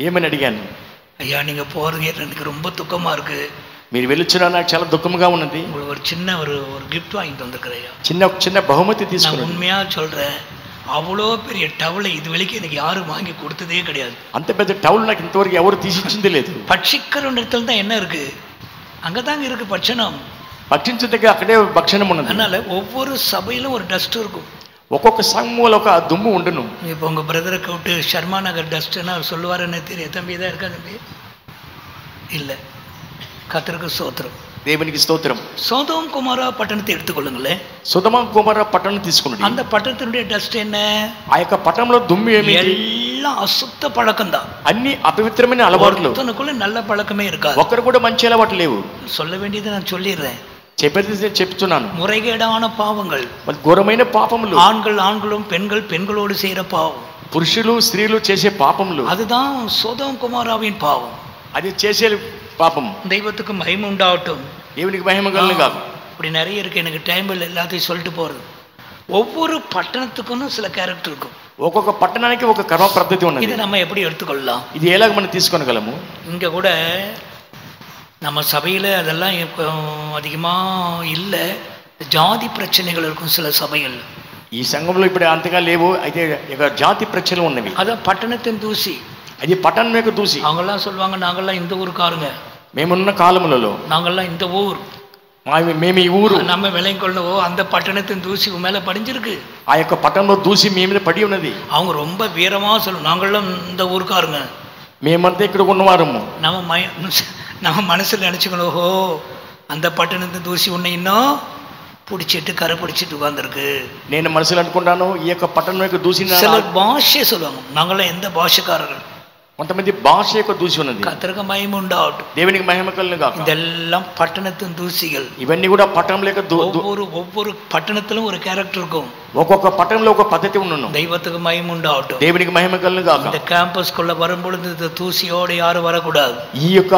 ఏమని అడిగాను, ஐயா நீங்க போறது எனக்கு ரொம்ப துக்கமா இருக்கு, మీరు వెళ్ళొచ్చినా నాకు చాలా దుఃఖంగా ఉన్నది, உங்களுக்கு ஒரு சின்ன ஒரு கிஃப்ட் வாங்கிட்டு வந்திருக்கிறேன் ஐயா. చిన్న బహుమతి நான் తీసుకున్నాను. உண்மையா சொல்றேன், அவ்வளோ பெரிய டவலை இது வரைக்கும் எனக்கு யாரும் வாங்கி கொடுத்ததே கிடையாது. అంత పెద్ద టవల్ నాకు ఇంతవరకు ఎవరు తీసిచ్చింది లేదు. பட்சிக்கிற இடத்துல தான் என்ன இருக்கு, அங்கதாங்க இருக்கு பட்சணம். పట్టించదగ్గ అక్కడే భక్షణం ఉన్నది. அதனால ஒவ்வொரு சபையிலும் ஒரு டஸ்ட் இருக்கும். ఒక్కొక్క సంఘంలో ఒక దుమ్ము ఉండును. இப்போ உங்க பிரதரை கூப்பிட்டு ஷர்மா நகர் டஸ்ட்னா அவர் சொல்லுவாருன்னு தெரியும், தம்பி தான் இருக்கா தம்பி இல்லை. கர்த்தருக்கு ஸ்தோத்திரம், దేవునికి స్తోత్రం. சோதோம் குமாரா பட்டணத்தை எடுத்துக்கொள்ளுங்களேன். సుధమ కుమార పట్టణం తీసుకున్నాడు. அந்த పట్టణத்தினுடைய டஸ்ட் என்ன, ఆ యొక్క పట్టణంలో దుమ్ము ఏమి, எல்லாம் அசுத்த பழக்கம் தான். అన్ని అపవిత్రమైన అలవాట్లు, ஒருத்தனுக்குள்ள நல்ல பழக்கமே இருக்காது. ఒక్కరు కూడా మంచి అలవాట్లు లేవు. சொல்ல வேண்டியதை நான் சொல்லிடுறேன், చెప్పేది చెప్తున్నాను. முறைகேடான பாவங்கள், ఘోరమైన పాపములు, ஆண்களும் பெண்களோடு செய்யற பாவம், పురుషులు స్త్రీలు చేసే పాపములు, அதுதான் சோதோம் குமாராவின் பாவம். అది చేసే పాపం. தெய்வத்துக்கு மகிமை உண்டாகட்டும், దేవునికి మహిమ కలుగును గాక. இப்படி நிறைய இருக்கு, எனக்கு டைம் இல்லை எல்லாத்தையும் சொல்லிட்டு போறது. ஒவ்வொரு பட்டணத்துக்கும் சில கேரக்டர் இருக்கும். ఒక్కొక్క పట్టణానికి ఒక కర్మ పద్ధతి ఉన్నది. இதை நம்ம எப்படி எடுத்துக்கொள்ளலாம், ఇది ఎలాగ మనం తీసుకోగలము? இங்க கூட நம்ம சபையில அதெல்லாம் அதிகமா இல்லை, ஜாதி பிரச்சனைகள் இருக்கும் சில சபைகள். ఈ సంఘంలో ఇప్పుడు అంతగా లేవు, అయితే ఇక జాతి ప్రశ్నలు ఉన్నవి. அதான் பட்டணத்தின் தூசி. అది పట్టణం యొక్క దూసి. அவங்கெல்லாம் சொல்லுவாங்க, நாங்கெல்லாம் இந்த ஊருக்காருங்க, మేమున్న కాలములలో நாங்கெல்லாம் இந்த ஊர், మేము ఈ ఊరు, நம்ம விளையங்கொள்ளவோ அந்த பட்டணத்தின் தூசி மேல படிஞ்சிருக்கு. ఆ యొక్క పట్టణంలో దూసి మీ మీద పడి ఉన్నది. அவங்க ரொம்ப வீரமா சொல்லும், நாங்கெல்லாம் இந்த ஊருக்காருங்க, మేమంతా ఇక్కడ ఉన్నవారము. நம்ம மனசுல நினைச்சுக்கணும், ஓஹோ அந்த பட்டணத்தின் தூசி உன்னை இன்னும் பிடிச்சிட்டு கரை பிடிச்சிட்டு உட்கார்ந்துருக்கு. నేను మనసులో అనుకుంటాను, ఈ యొక్క పట్టణం యొక్క దూసి. சிலர் பாஷையை சொல்லுவாங்க, நாங்களாம் எந்த பாஷக்காரர்கள், కొంతమంది భాష యొక్క దూసి ఉన్నది. கர்த்தருக்கு மகிமை உண்டாகட்டும், దేవునికి మహిమ కలుగును గాక. இதெல்லாம் பட்டணத்தின் தூசிகள். ఇవన్నీ కూడా పట్టణం యొక్క ஒவ்வொரு பட்டணத்திலும் ஒரு கேரக்டர் இருக்கும், ఒక్కొక్క పట్టణంలో ఒక పద్ధతి ఉన్నను. தெய்வத்துக்கு மகிமை உண்டாகட்டும். దేవునికి మహిమ కలుగును గాక. இந்த கேம்பஸ்குள்ள வரும்பொழுது இந்த தூசியோடு யாரும் வரக்கூடாது. ఈ యొక్క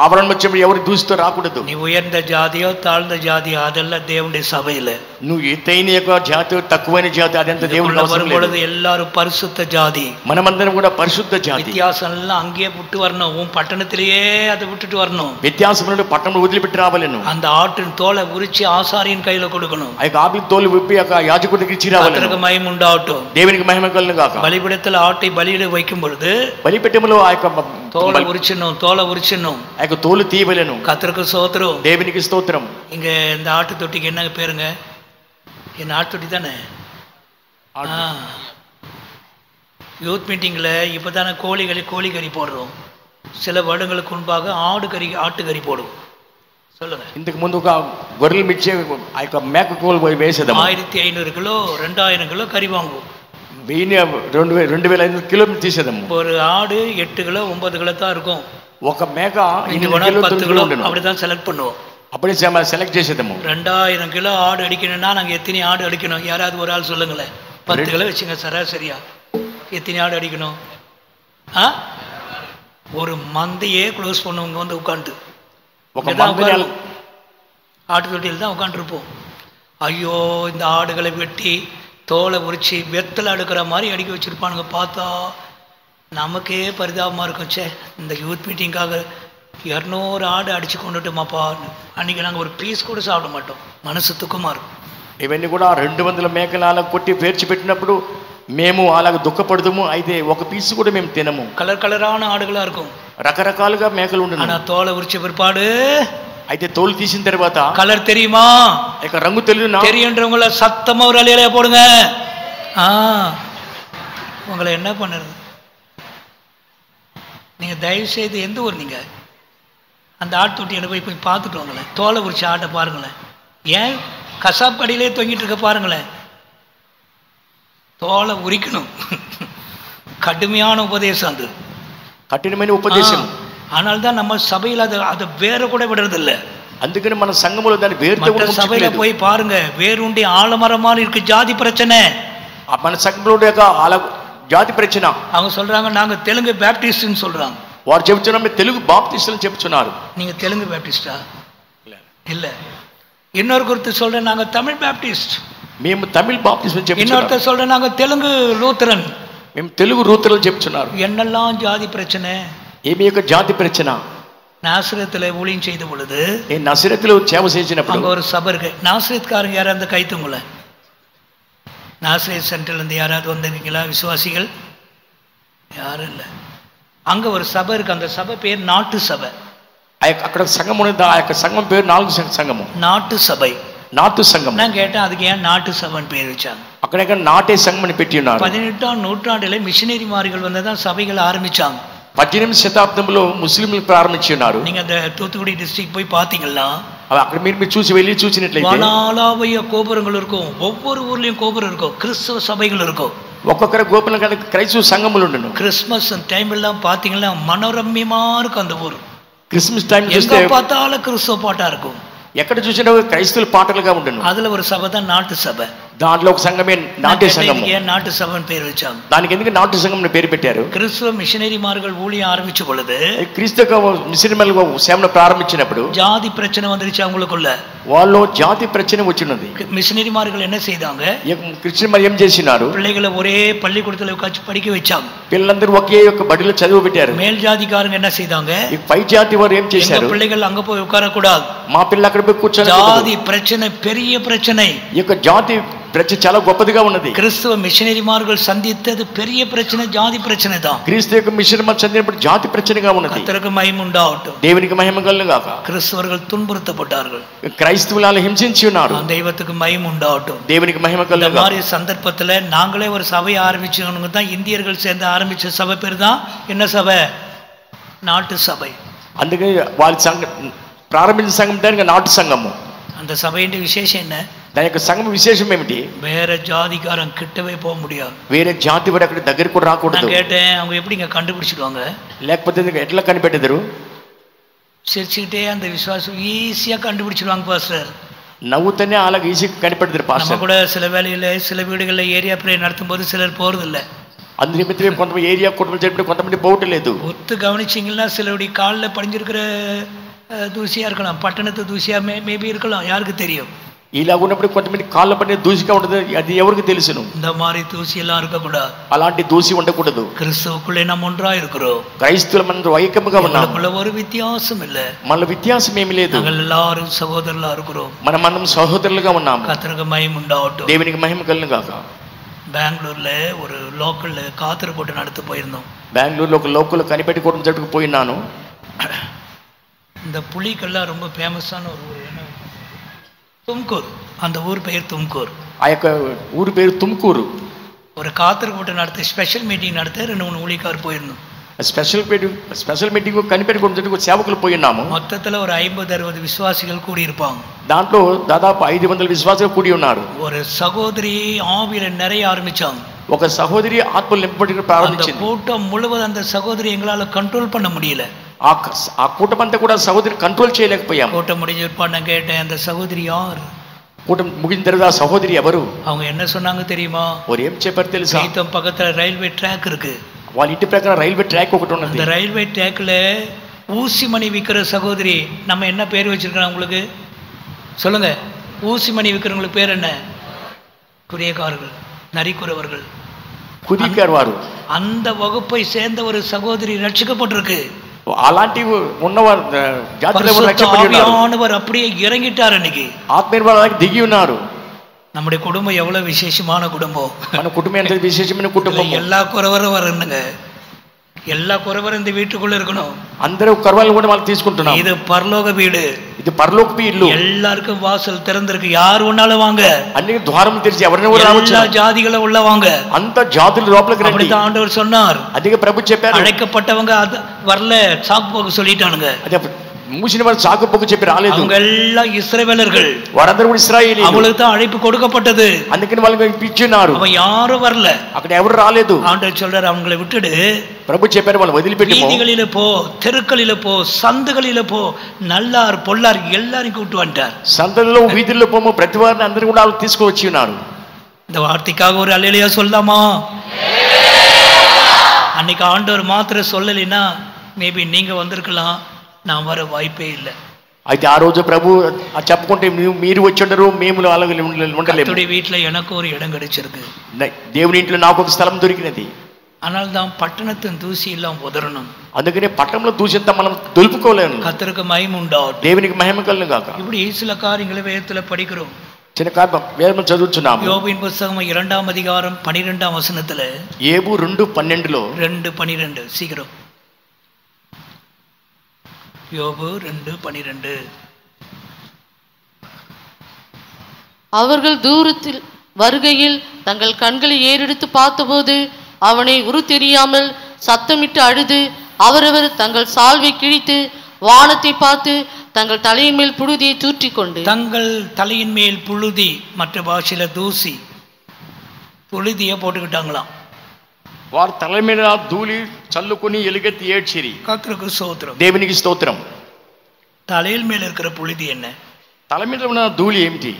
ఆవరణ వచ్చినప్పుడు ఎవరి దూసితో రాకూడదు. நீ உயர்ந்த ஜாதியோ தாழ்ந்த ஜாதியோ அதெல்லாம் தேவனுடைய சபையில. నువ్వు ఎత్తైన యొక్క జాతి తక్కువైన జాతి అదంతా దేవుని வரும்பொழுது எல்லாரும் பரிசுத்த ஜாதி, మనమందరం కూడా పరిశుద్ధ జాతి. வித்தியாசம் எல்லாம் அங்கேயே விட்டு வரணும், உன் பட்டணத்திலேயே அதை விட்டுட்டு வரணும். వ్యత్యాసం పట్టణం వదిలిపెట్టి రావాలను. அந்த ஆட்டின் தோலை உரிச்சு ஆசாரியின் கையில கொடுக்கணும். ఆ యొక్క ఆపిల్ తోలు విప్పి ఆ యాజకుడి దగ్గర ఇచ్చి రావాలను. கர்த்தருக்கு மகிமை உண்டாகட்டும், దేవునికి మహిమ కలుగును గాక. பலிபீடத்தில் ஆட்டை பலியிட வைக்கும் பொழுது బలిపీఠములో ఆ యొక్క தோலை உரிச்சிடணும், ఆ యొక్క తోలు తీయవలెను. கர்த்தருக்கு ஸ்தோத்திரம், దేవునికి స్తోత్రం. இங்க இந்த ஆட்டு தொட்டிக்கு என்ன பேருங்க, என்ன ஆட்டு தொட்டி தானே. யூத் மீட்டிங்ல இப்பதானே கோழிக்கறி போடுறோம், சில வருடங்களுக்கு முன்பாக ஆட்டுக்கறி போடுவோம். சொல்லுங்க, ఇంతకు ముందు ఒక గొర్రెలు మిర్చి ఆ యొక్క మేక కోలు వేసేదాం. 1500 கிலோ 2000 கிலோ கறி வாங்குவோம். 2500 కిలో తీసేదాము. ஒரு ஆடு 8 கிலோ 9 கிலோ தான் இருக்கும், ఒక మేక 10 கிலோ அப்படிதான் செலக்ட் பண்ணுவோம். அப்படியே செலக்ட் చేసేదాము. 2000 கிலோ ஆடு அடிக்கணும்னா நாங்க எத்தனை ஆடு அடிக்கணும், யாராவது ஒரு ஆள் சொல்லுங்களேன். 10 கிலோ வச்சுங்க சராசரியா, எத்தனை ஆடு அடிக்கணும்? ஒரு மந்தையே க்ளோஸ் பண்ணுவங்க வந்து உட்காந்து ஆட்டு தொட்டியில் தான் உட்காந்துருப்போம். ஐயோ இந்த ஆடுகளை வெட்டி தோலை உரிச்சு வெத்தலை அடுக்கிற மாதிரி அடிக்க வச்சிருப்பானுங்க. பார்த்தா நமக்கே பரிதாபமாக இருக்கும், சே இந்த யூத் மீட்டிங்காக 200 ஆடு அடிச்சு கொண்டுட்டோமாப்பா. அன்னைக்கு நாங்கள் ஒரு பீஸ் கூட சாப்பிட மாட்டோம், మనసు துக்கமாக இருக்கும். ఇవన్నీ కూడా 200 మేకల కొట్టి పేర్చి పెట్టినప్పుడు మేము అలాగ దుఃఖపడదుము, అయితే ఒక పీసు కూడా మేము తినము. கலர் கலரான ஆடுகளா இருக்கும், రకరకాలుగా మేకలు ఉండును. ஆனா தோலை உரிச்ச பிற்பாடு అయితే తోలు తీసిన తర్వాత கலர் தெரியுமா? ఇక రంగు తెలియదు. தெரியுன்றவங்கள சத்தமா ஒரு அலையில போடுங்க. உங்களை என்ன பண்ணுறது? நீங்க தயவு செய்து எந்த ஊர், நீங்க அந்த ஆட்டுக்குட்டியை போய் பார்த்துட்டு வாங்களேன், தோலை உரிச்ச ஆட்டை பாருங்களேன். ஏன் கசாப் கடையிலே தொங்கிட்டு இருக்க பாருங்களேன். தோலை உரிக்கணும். கடுமையான உபதேசம் அது, కఠినమైన ఉపదేశం. ஆனால்தான் நம்ம சபையில் அதை வேற கூட விடுறதில்லை. అందుకని మన సంఘములో దాన్ని వేరుతో సభையில போய் பாருங்க, வேరుண்டி ஆலமரம் மாதிரி இருக்கு ஜாதி பிரச்சனை. మన సంఘంలో జాతి ప్రశ్న. அவங்க சொல்றாங்க நாங்க தெலுங்கு பேப்டிஸ்ட்னு சொல்றாங்க. వారు చెబుతున్నారు మేము తెలుగు బాప్టిస్టులు చెప్తున్నారు. நீங்க தெலுங்கு பேப்டிஸ்டா? இல்ல. இன்னொருத்தர் சொல்றேன் நாங்க தமிழ் பேப்டிஸ்ட். మేము తమిళ బాప్టిస్ట్ చెప్తున్నారు. இன்னொருத்தர் சொல்றேன் நாங்க தெலுங்கு லூத்தரன். మేము తెలుగు లూథరన్ చెప్తున్నారు. என்னெல்லாம் ஜாதி பிரச்சனை. ఏమి యొక్క జాతి ప్రశ్న. நாசரத்துல ஊழியம் செய்த பொழுது, నజరేతులో సేవ చేసినప్పుడు அங்க ஒரு சபை இருக்கு. நாசரேத்காரங்க யாராவது அந்த கைத்துங்கள, நாசரேத் சென்டர்ல இருந்து யாராவது வந்திருக்கீங்களா விசுவாசிகள்? யாரும் இல்லை. அங்க ஒரு சபை இருக்கு, அந்த சபை பேர் நாட்டு சபை. అక్కడ సంఘం ఉన్నది, ఆ యొక్క సంఘం పేరు 4 సంఘము, நாட்டு சபை. నాటు సంఘం. நான் கேட்டேன் அதுக்கு ஏன் நாட்டு சபைன்னு பேர் வச்சாங்க? అక్కడ నాటే సంఘం అని పెట్టి ఉన్నారు. 18ஆம் நூற்றாண்டுல மிஷினரிமார்கள் வந்ததான் சபைகளை ஆரம்பிச்சாங்க. 18వ శతాబ్దంలో ముస్లింలు ప్రారంభించి ఉన్నారు. நீங்க அந்த தூத்துக்குடி டிஸ்ட்ரிக்ட் போய் பாத்தீங்கன்னா అక్కడ మీరు చూసినట్లయితే வனாலாவைய கோபுரங்கள் இருக்கும், ஒவ்வொரு ஊர்லயும் கோபுரம் இருக்கும், கிறிஸ்தவ சபைகள் இருக்கும். ఒక్కొక్కరు గోపురం కనుక క్రైస్తవ సంఘములు ఉండను. கிறிஸ்மஸ் டைம் எல்லாம் பாத்தீங்கன்னா மனோரம்யமா இருக்கும் அந்த ஊர். క్రిస్మస్ టైం చూస్తే பார்த்தாலும் கிறிஸ்தவ பாட்டா இருக்கும், ఎక్కడ చూసినా క్రైస్తవుల పాటలుగా ఉండను. அதுல ஒரு சபை தான் நாட்டு சபை. దాంట్లో ఒక సంఘమే నాట్య సంఘం. ஏன் நாட்டு సభని పేరు வச்சாங்க? దానికి ఎందుకు నాట్య సంఘం అని పేరు పెట్టారు? கிறிஸ்தவ மிஷனரிமார்கள் ஊழியம் ஆரம்பிச்ச பொழுது, క్రీస్తు మిషనరీలు సేవను ప్రారంభించినప్పుడు ஜாதி பிரச்சனை வந்துருச்சு அவங்களுக்குள்ள. వాళ్ళు జాతి ప్రశ్న వచ్చినది. மிஷனரிமார்கள் என்ன செய்தாங்க? క్రిస్టియన్ మరి ఏం చేసినారు? பிள்ளைகளை ஒரே பள்ளிக்கூடத்துல உட்கார்ந்து படிக்க வச்சாங்க. పిల్లలందరూ ఒకే ఒక బడిలో చదువు పెట్టారు. மேல் ஜாதிக்காரங்க என்ன செய்தாங்க? ఈ పై జాతి వారు ఏం చేశారు? பிள்ளைகள் அங்க போய் உட்கார கூடாது, మా పిల్లలు అక్కడ పోయి కూర్చోవాలి. ஜாதி பிரச்சனை பெரிய பிரச்சனை. ఈ యొక్క జాతి ప్రశ్న చాలా గొప్పదిగా ఉన్నది. கிறிஸ்தவ மிஷனரிமார்கள் சந்தித்தது பெரிய பிரச்சனை, ஜாதி பிரச்சனை தான். క్రీస్తు యొక్క మిషనరీలు చదివినప్పుడు జాతి ప్రశ్నగా ఉన్నది. கர்த்தருக்கு மகிமை உண்டாகட்டும். దేవునికి మహిమ కలుగుగాక. கிறிஸ்தவர்கள் துன்புறுத்தப்பட்டார்கள், క్రైస్తవులు హింసించి ఉన్నారు. தெய்வத்துக்கு மகிமை உண்டாகட்டும். దేవునికి మహిమ కలుగుగాక. இந்த மாதிரி சந்தர்ப்பத்துல நாங்களே ஒரு சபையை ஆரம்பிச்சவங்க தான், இந்தியர்கள் சேர்ந்து ஆரம்பிச்ச சபை பேர் தான் என்ன சபை? நாட்டு சபை. అందుకే వాళ్ళ ప్రారంభించిన సంఘం దానికి నాటు సంఘము. அந்த சபையின் விசேஷம் என்ன? దాని యొక్క సంఘం విశేషం ఏమిటి? வேற ஜாதிக்காரன் கிட்டவே போக முடியாது. వేరే జాతి వాడు అక్కడ దగ్గరికి కూడా రాకూడదు. நான் கேட்டேன் அவங்க எப்படிங்க கண்டுபிடிச்சிடுவாங்க? లేకపోతే ఎట్లా కనిపెట్టెదరు? சிரிச்சுக்கிட்டே அந்த விசுவாசம் ஈஸியா கண்டுபிடிச்சிடுவாங்க பாஸ்டர். నవ్వుతూనే అలాగ ఈజీగా కనిపెట్టెదరు நம்ம పాస్టర్. கூட சில வேலையில சில வீடுகளில் ஏரியா பிரே நடத்தும் போது சிலர் போறது இல்லை. అందు నిమిత్తమే కొంతమంది ఏరియా కుటుంబం చెప్పి కొంతమంది పోవటం లేదు. ஒத்து கவனிச்சிங்கன்னா சிலருடைய காலில் படிஞ்சிருக்கிற தூசியா இருக்கலாம், பட்டணத்து தூசியா மேபி இருக்கலாம், யாருக்கு தெரியும்? ఇలా ఉన్నప్పుడు కొంతమంది కాళ్ళ పడిన దూసిగా ఉండదు, అది ఎవరికి తెలుసును? இந்த மாதிரி தூசி எல்லாம் இருக்கக்கூடாது. అలాంటి దూసి ఉండకూడదు. கிறிஸ்துவுக்குள்ளே நம்ம ஒன்றா இருக்கிறோம். క్రైస్తవులు మనం ఐక్యముగా ఉన్నాము. நமக்குள்ள ஒரு வித்தியாசம் இல்லை, మన వ్యత్యాసం ఏమీ లేదు. நாங்கள் எல்லாரும் சகோதரர்களா இருக்கிறோம். మనం సహోదరులుగా ఉన్నాము. கர்த்தருக்கு மகிமை உண்டாகட்டும். దేవునికి మహిమ కలుగుగాక. பெங்களூர்ல ஒரு லோக்கல்ல காத்திர போட்டு நடத்த போயிருந்தோம். బెంగళూరులో ఒక లోకల్ కనిపెట్టి కూటమి జట్టుకు పోయినాను. இந்த புலிக்கெல்லாம் ரொம்ப ஃபேமஸான ஒரு ஊர், என்ன தும்கூர். அந்த ஊர் பெயர் தும்கூர். ఆ యొక్క ఊరి పేరు తుమ్కూరు. ஒரு காத்திர போட்டு நடத்த ஸ்பெஷல் மீட்டிங் நடத்த 2-3 ஊழியக்கார் போயிருந்தோம். స్పెషల్ మీటింగ్ కనిపెట్టి కూటమి జట్టుకు సేవకులు పోయినాము. மொத்தத்துல ஒரு 50-60 விசுவாசிகள் கூடி இருப்பாங்க. దాంట్లో దాదాపు 500 విశ్వాసులు కూడి ఉన్నారు. ஒரு சகோதரி ஆவியில நிறைய ஆரம்பிச்சாங்க. ఒక సహోదరి ఆత్మలు నింపబడి ప్రారంభించింది. கூட்டம் முழுவதும் அந்த சகோதரி எங்களால கண்ட்ரோல் பண்ண முடியல. ఆ కూటమంతా కూడా సహోదరి కంట్రోల్ చేయలేకపోయాం. கூட்டம் முடிஞ்சிருப்பான்னு நான் கேட்டேன், அந்த சகோதரி யார்? కూటం ముగిన తర్వాత సహోదరి ఎవరు? அவங்க என்ன சொன்னாங்க தெரியுமா? వారు ఏం చెప్పారు తెలుసా? சீத்தம் பக்கத்துல ரயில்வே ட்ராக் இருக்கு. వాళ్ళ ఇంటి ప్రకారం రైల్వే ట్రాక్ ఒకటి ఉన్నది. அந்த ரயில்வே ட்ராக்ல ஊசி மணி விற்கிற சகோதரி, நம்ம என்ன பேர் வச்சிருக்கோம் உங்களுக்கு சொல்லுங்க? ஊசி மணி விற்கிறவங்களுக்கு பேர் என்ன? குரியக்காரர்கள், நரிக்குறவர்கள், కుదికారు వారు. அந்த వகுப்பை சேர்ந்த ஒரு சகோதரி ரட்சிக்கப்பட்டிருக்கு. అలాంటి ఉన్నవారు జాతిలో రక్షింపబడి ఉన్నారు. ஆவியானவர் அப்படியே இறங்கிட்டார். அன்னைக்கு ఆత్మీయులు దిగి ఉన్నారు. நம்முடைய குடும்பம் எவ்வளவு விசேஷமான குடும்பம். మన కుటుంబం ఎంత విశేషమైన కుటుంబం. எல்லா குறவரும் வரணுங்க. எல்லா குறவரும் இந்த வீட்டுக்குள்ள இருக்கணும். అందరూ కర్వాలను కూడా మనం తీసుకుంటున్నాం. இது பரலோக வீடு. ఇది పరలోకపు ఇల్లు. எல்லாருக்கும் వాசல் திறந்திருக்கு. யார் வேணாலும் வாங்க. అన్ని ద్వారం తెరిచి ఎవరైనా కూడా రావచ్చు. எல்லா జాతిகள உள்ள வாங்க. అంత జాతులు లోపలికి రండి. அப்படிதான் ஆண்டவர் சொன்னார். అదిగే ప్రభు చెప్పారు. அழைக்கப்பட்டவங்க வரல, சாக்கு போக்கு சொல்லிட்டானுங்க. అదే మూసిన వారు సాకు పోకు చెప్పి రాలేదు. அவங்க எல்லாம் இஸ்ரவேலர்கள். వారందరూ కూడా ఇశ్రాయేలీయులు. அவங்களுக்கு தான் அழைப்பு கொடுக்கப்பட்டது. అందుకని వాళ్ళకి పిలిచినారు. அவ யாரும் வரல. అక్కడ ఎవరు రాలేదు. ஆண்டவர் சொல்றாரு அவங்களை விட்டுடு. ప్రభు చెప్పారు వాళ్ళు వదిలిపెట్టి పో. வீதிகளில போ, தெருக்களில போ, சந்துகளில போ, நல்லார் பொல்லார் எல்லாரையும் கூட்டி வந்துட்டார். సంతల్లో వీధుల్లో పోము ప్రతి వారిని అందరూ కూడా వాళ్ళు తీసుకువచ్చి ఉన్నారు. இந்த வார்த்தைக்காக ஒரு அல்லேலூயா சொல்லலாமா? அன்னைக்கு ஆண்டவர் மாத்திரம் சொல்லலைன்னா மேபி நீங்க வந்திருக்கலாம், நான் வர வாய்ப்பே இல்லை. అయితే ఆ రోజు ప్రభు చెప్పుకుంటే మీరు వచ్చి ఉండరు, మేము అలాగే ఉండలేము. வீட்டுல எனக்கு ஒரு இடம் கிடைச்சிருக்கு. దేవుని ఇంట్లో నాకు ఒక స్థలం దొరికినది. ஆனால் தான் பட்டணத்தின் தூசி எல்லாம் உதறணும். అందుకనే పట్టణంలో దూషంతా మనం దులుపుకోలేము. கர்த்தருக்கு மகிமை உண்டாகட்டும். దేవునికి మహిమ కలుగును గాక. இப்படி சில காரியங்களை வேதத்துல படிக்கிறோம். చిన్న కారణం వేదం చదువుచున్నాము. யோபின் புத்தகம் 2ஆம் அதிகாரம் 12ஆம் வசனத்துல. యోబు 2:12లో 2:12 சீக்கிரம். யோபு 2:12. அவர்கள் தூரத்தில் வருகையில் தங்கள் கண்களை ஏறெடுத்து பார்த்தபோது அவனை உரு தெரியாமல் சத்தமிட்டு அழுது அவரவர் தங்கள் சால்வை கிழித்து வானத்தை பார்த்து தங்கள் தலையின் மேல் புழுதியை தூற்றிக்கொண்டு. தங்கள் தலையின் மேல் புழுதி, மற்ற பாஷையில தூசி, புழுதியை போட்டுக்கிட்டாங்களாம். వారు తల మీద ధూళి చల్లుకొని ఎలుగెత్తి ఏడ్చిరి. கர்த்தருக்கு ஸ்தோத்திரம். దేవునికి స్తోత్రం. தலையில் மேல இருக்கிற புழுதி என்ன? తల మీద ఉన్న ధూళి ఏమిటి?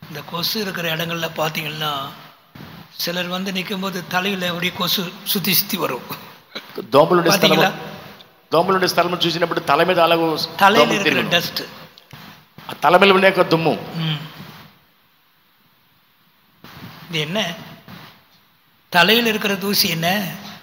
இந்த கொசு இருக்கிற இடங்கள்ல பாத்தீங்கன்னா சிலர் வந்து நிற்கும் போது தலையில அப்படியே கொசு சுத்தி சுத்தி வரும். దోమలుండే స్థలం చూసినప్పుడు తల మీద అలాగ தலையில இருக்கிற டஸ்ட், తల మీద ఉండే దుమ్ము. இது என்ன? தலையில் இருக்கிற தூசி என்ன?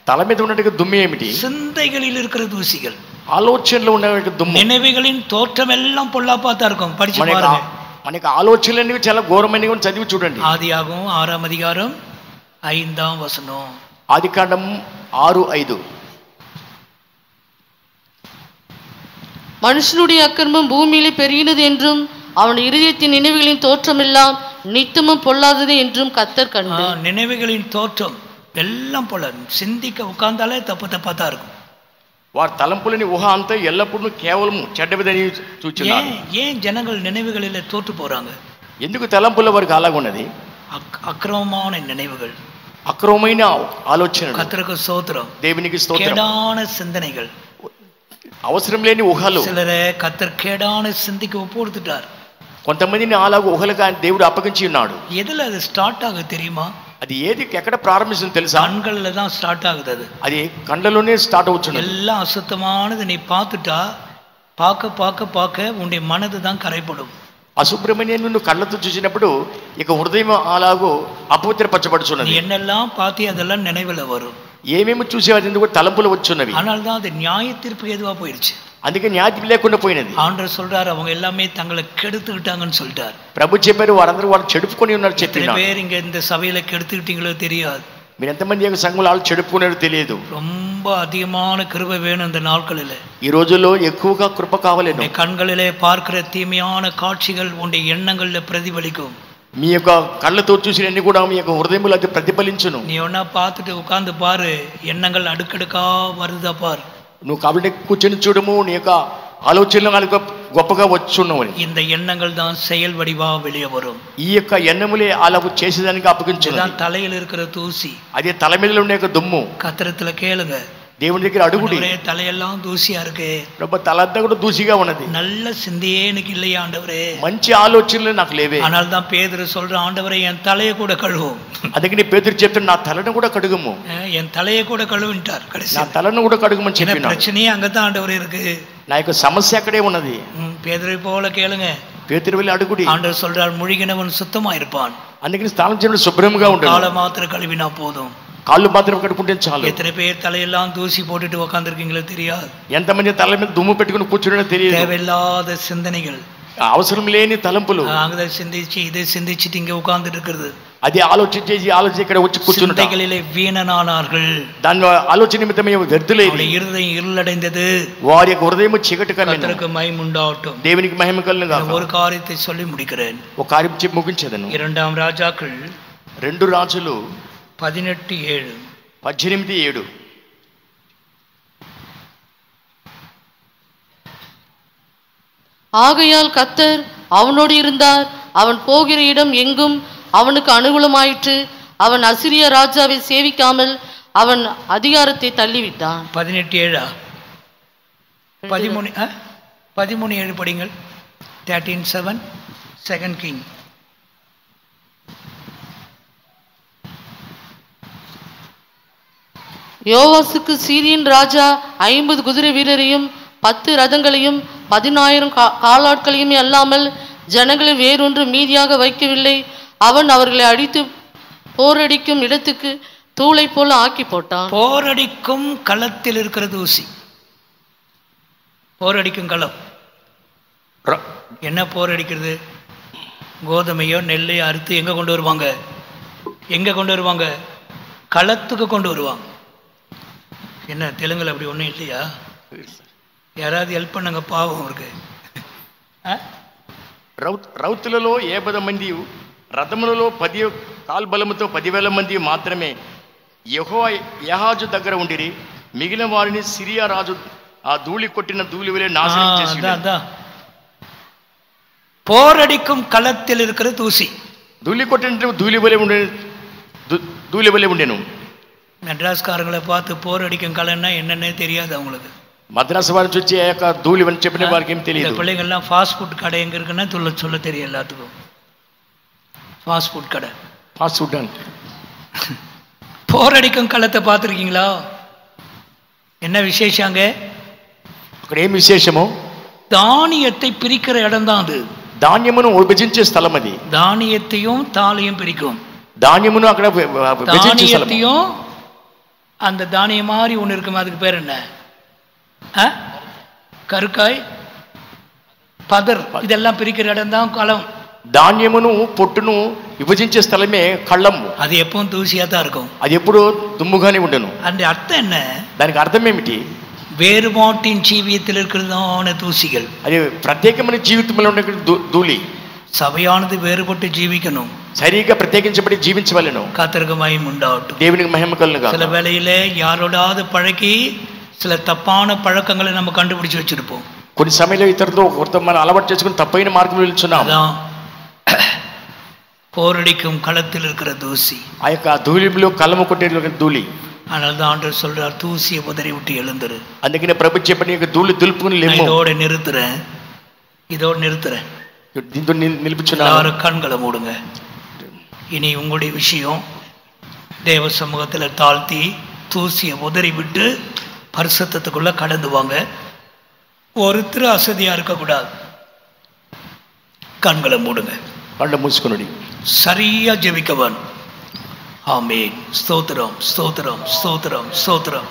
తల మీద ఉన్నట్టు దుమ్ము ఏమిటి? சிந்தைகளில் இருக்கிற தூசிகள், ఆలోచనలో ఉన్న దుమ్ము. நினைவுகளின் தோற்றம் எல்லாம் பொல்லாப்பாத்தா இருக்கும். படிச்சு பாருங்க. మనకి ఆలోచనలు చాలా ఘోరమైనవి, చదివి చూడండి. ஆதியாகமம் 6ஆம் அதிகாரம் 5ஆம் வசனம். ఆదికాండం 6:5. மனுஷனுடைய அக்கிரமம் பூமியிலே பெருகினது என்றும் அவன் இருதயத்தின் நினைவுகளின் தோற்றம் எல்லாம் நித்தமும் பொல்லாதது என்றும் கர்த்தர் கண்டு. நினைவுகளின் தோற்றம் எல்லாம் போல, சிந்திக்க உட்கார்ந்தாலே தப்பு தப்பா தான் இருக்கும். వారి తలంపులని ఊహ అంతా ఎల్లప్పుడూ కేవలం చెడ్డవిదని చూచున్నారు. ஏன் ஜனங்கள் நினைவுகளில தோற்று போறாங்க? ఎందుకు తలంపుల వారికి అలాగ ఉన్నది? అక్రమமான நினைவுகள், అక్రమమైన ఆలోచనలు. கர்த்தருக்கு ஸ்தோத்திரம். దేవునికి స్తోత్రం. கேடான சிந்தனைகள், అవసరం లేని ఊహలు. சிலரை கர்த்தர் கேடான சிந்திக்கு ஒப்பு கொடுத்துட்டார். కొంతమందిని అలాగ ఊహలుగా దేవుడు అప్పగించి ఉన్నాడు. எதுல அது ஸ்டார்ட் ஆகுது தெரியுமா? అది ఏది ఎక్కడ ప్రారంభిస్తుంది తెలుసా? கண்கள்ல தான் ஸ்டார்ட் ஆகுது. అది కళ్ళలోనే స్టార్ట్ అవుతుంది. எல்லாம் அசுத்தமானது நீ பார்த்துட்டா பார்க்க பார்க்க பார்க்க உன்னுடைய மனது தான் கரைப்படும். అశుభ్రమైన నిన్ను కళ్ళతో చూసినప్పుడు ఇక హృదయం అలాగో అపవిత్రపరచబడుచున్నది. என்னெல்லாம் பார்த்து அதெல்லாம் நினைவுல வரும். ఏమేమి చూసేవారు కూడా తలంపులు వచ్చున్నవి. ஆனால் தான் அது நியாய தீர்ப்பு எதுவா போயிடுச்சு. అందుకే న్యాయం లేకుండా పోయినది. ஆண்டவர் சொல்றாரு அவங்க எல்லாமே தங்களை கெடுத்துக்கிட்டாங்கன்னு சொல்லிட்டார். ప్రభు చెప్పారు వారందరూ వాళ్ళు చెడుపుకొని ఉన్నారు చెప్పిన. பேர் இங்க இந்த சபையில கெடுத்துக்கிட்டீங்களோ தெரியாது. మీరు ఎంతమంది సంఘంలో వాళ్ళు చెడుపుకున్నారో తెలియదు. ரொம்ப அதிகமான கிருபை வேணும் இந்த நாட்களில். ఈ రోజుల్లో ఎక్కువగా కృప కావాలేను. கண்களிலே பார்க்கிற தீமையான காட்சிகள் உன்னுடைய எண்ணங்கள்ல பிரதிபலிக்கும். మీ యొక్క కళ్ళతో చూసినన్ని కూడా మీ యొక్క హృదయంలో అది ప్రతిఫలించును. நீ ஒன்னா பார்த்துட்டு உட்கார்ந்து பாரு, எண்ணங்கள் அடுக்கடுக்கா வருதா பாரு. నువ్వు కాబట్టి కూర్చొని చూడము, నీ యొక్క ఆలోచనలు గొప్పగా వచ్చున్నవని. இந்த எண்ணங்கள் தான் செயல் வடிவா வெளியே வரும். ఈ యొక్క ఎన్నములే అలాగ చేసేదానికి అప్పగించును. தான் தலையில் இருக்கிற தூசி, అదే తల మీద ఉండే యొక్క దుమ్ము. கத்திரத்துல கேளுங்க, దేవుని దగ్గర అడుగుడి. தலையெல்லாம் தூசியா இருக்கு, ప్రభు తలంతా కూడా దూసిగా ఉన్నది, நல்ல சிந்தையே எனக்கு இல்லையா ஆண்டவரே, మంచి ఆలోచనలు నాకు లేవే. ஆனால் தான் பேதுரு சொல்ற, ஆண்டவரே என் தலையை கூட கழுவும். అందుకని పేతురు చెప్తాడు, నా తలను కూడా కడుగుము. என் தலையை கூட கழுவிட்டார். నా తలను కూడా కడుగుమని చెప్పిన. பிரச்சனையே அங்கதான் ஆண்டவரே இருக்கு. నా యొక్క సమస్య అక్కడే ఉన్నది. பேதுரை போல கேளுங்க, పేతురు వెళ్ళి అడుగుడి. ஆண்டவர் சொல்றார், முழுகினவன் சுத்தமா இருப்பான். అందుకని స్నానం చేయడం శుభ్రంగా ఉంటుంది. காலை மாத்திரம் கழுவினா போதும், కాళ్ళు మాత్రం కడుక్కుంటే చాలు. எத்தனை பேர் தலையெல்லாம் தூசி போட்டுட்டு உட்காந்துருக்கீங்களோ தெரியாது. ఎంతమంది తల మీద దుమ్ము పెట్టుకుని కూర్చున్నాడో తెలియదు. தேவையில்லாத சிந்தனைகள், అవసరం లేని తలంపులు அங்கே சிந்திச்சு இதை சிந்திச்சுட்டு இங்கே உட்கார்ந்துட்டு இருக்கிறது. అది ఆలోచించి ఇక్కడ వచ్చి కూర్చుంటాం. சிந்தைகளிலே வீணனானார்கள். దాని ఆలోచన నిమిత్తమే వ్యర్థులైంది. அவருடைய இருதயம் இருளடைந்தது. వారి యొక్క హృదయం చీకటి కమ్మింది. கர்த்தருக்கு மகிமை உண்டாகட்டும். దేవునికి మహిమ కలుగును గాక. ஒரு காரியத்தை சொல்லி முடிக்கிறேன். ఒక కార్యం చెప్పి ముగించేదను. 2 ராஜாக்கள் 2 రాజులు 18:7. 18:7. ஆகையால் கர்த்தர் அவனோடு இருந்தார். அவன் போகிற இடம் எங்கும் அவனுக்கு அனுகூலமாயிற்று. அவன் அசிரிய ராஜாவை சேவிக்காமல் அவன் அதிகாரத்தை தள்ளிவிட்டான். 18:7. 13:7 படிங்கள். 13:7 2 King. யோவாசுக்கு சீரியன் ராஜா 50 குதிரை வீரரையும் 10 ரதங்களையும் 10,000 காலாட்களையுமே அல்லாமல் ஜனங்களை வேறொன்று மீதியாக வைக்கவில்லை. அவன் அவர்களை அடித்து போரடிக்கும் இடத்துக்கு தூளை போல ஆக்கி போட்டான். போரடிக்கும் களத்தில் இருக்கிற தூசி. போரடிக்கும் களம் என்ன? போரடிக்கிறது கோதுமையோ நெல்லையோ அறுத்து எங்க கொண்டு வருவாங்க? களத்துக்கு கொண்டு வருவாங்க. என்ன தெலுங்குல அப்படி ஒன்றும் இல்லையா? யாராவது ஹெல்ப் பண்ணுங்க, பாவம் இருக்கு. రౌతులలో 50 మంది, రథములలో 10 కాల్బలముతో 10,000 మంది మాత్రమే యెహోయాహాజు దగ్గర ఉండిరి. మిగిలిన వారిని సిరియా రాజు ఆ ధూళి కొట్టిన ధూళి వలె నాశనం చేశాడు. போரடிக்கும் களத்தில் இருக்கிற தூசி. ధూళి కొట్టిన ధూళి వలె ఉండెను. மெட்ராஸ்காரங்களை பார்த்து போரடிக்கும் களம்னா என்னன்னே தெரியாது அவங்களுக்கு. మద్రాసు వారి నుంచి ఆ యొక్క ధూళి అని చెప్పిన వారికి ఏం తెలియదు. பிள்ளைங்கள்லாம் ஃபாஸ்ட் ஃபுட் கடை எங்க இருக்குன்னா சொல்ல தெரியும் எல்லாத்துக்கும். ஃபாஸ்ட் ஃபுட் கடை, ஃபாஸ்ட் ஃபுட் அண்ட் போரடிக்கும் களத்தை பார்த்துருக்கீங்களா? என்ன விசேஷங்க? అక్కడ ఏం విశేషమో? தானியத்தை பிரிக்கிற இடம் தான் அது. ధాన్యమును విభజించే స్థలం అది. தானியத்தையும் தாளையும் பிரிக்கும். ధాన్యమును అక్కడ విభజించే స్థలం. தானியத்தையும் அந்த தானியம் மாதிரி ஒன்று இருக்குமா, அதுக்கு பேர் என்ன? கருக்காய், பதர், இதெல்லாம் பிரிக்கிற இடம் தான் களம். ధాన్యమును పొట్టును విభజించే స్థలమే కళ్ళం. అది எப்பவும் தூசியா தான் இருக்கும். అది ఎప్పుడు దుమ్ముగానే ఉండను. அந்த அர்த்தம் என்ன? దానికి అర్థం ఏమిటి? வேறுபாட்டின் ஜீவியத்தில் இருக்கிறதான தூசிகள். అది ప్రత్యేకమైన జీవితంలో ఉండే ధూళి. சபையானது வேறுபட்டு ஜீவிக்கணும். సరిగా ప్రత్యేకించబడి జీవించవలెను. கர்த்தருக்கு மகிமை உண்டாகட்டும். దేవునికి మహిమ కలుగును. சில வேளையிலே யாரோடாவது பழகி சில தப்பான பழக்கங்களை நம்ம கண்டுபிடிச்சு வச்சிருப்போம். కొన్ని సమయంలో ఇతరులతో ఒకరితో మనం అలవాటు చేసుకుని తప్పైన మార్గంలో వెళ్తున్నాం. அதான் போரடிக்கும் களத்தில் இருக்கிற தூசி. ఆ యొక్క ధూళిలో కళ్ళము కొట్టే ధూళి. அதனால தான் ஆண்டவர் சொல்றார், தூசியை உதறி விட்டு எழுந்துரு. అందుకనే ప్రభు చెప్పిన ధూళి దులుపుకుని లేము. இதோட நிறுத்துறேன். దీంతో నిలిపించున్నాను. எல்லாரும் கண்களை மூடுங்க. இனி உங்களுடைய விஷயம் தேவ சமூகத்தில் தாழ்த்தி தூசியை உதறி விட்டு பரிசுத்தத்துக்குள்ள கடந்து வாங்க. ஒருத்தர் அசதியா இருக்கக்கூடாது. கண்களை மூடுங்க. கண்ணை மூச்சுக்கொண்டு சரியா ஜெபிக்கவன். ஆமென். ஸ்தோத்திரம், ஸ்தோத்திரம், ஸ்தோத்திரம், ஸ்தோத்திரம்.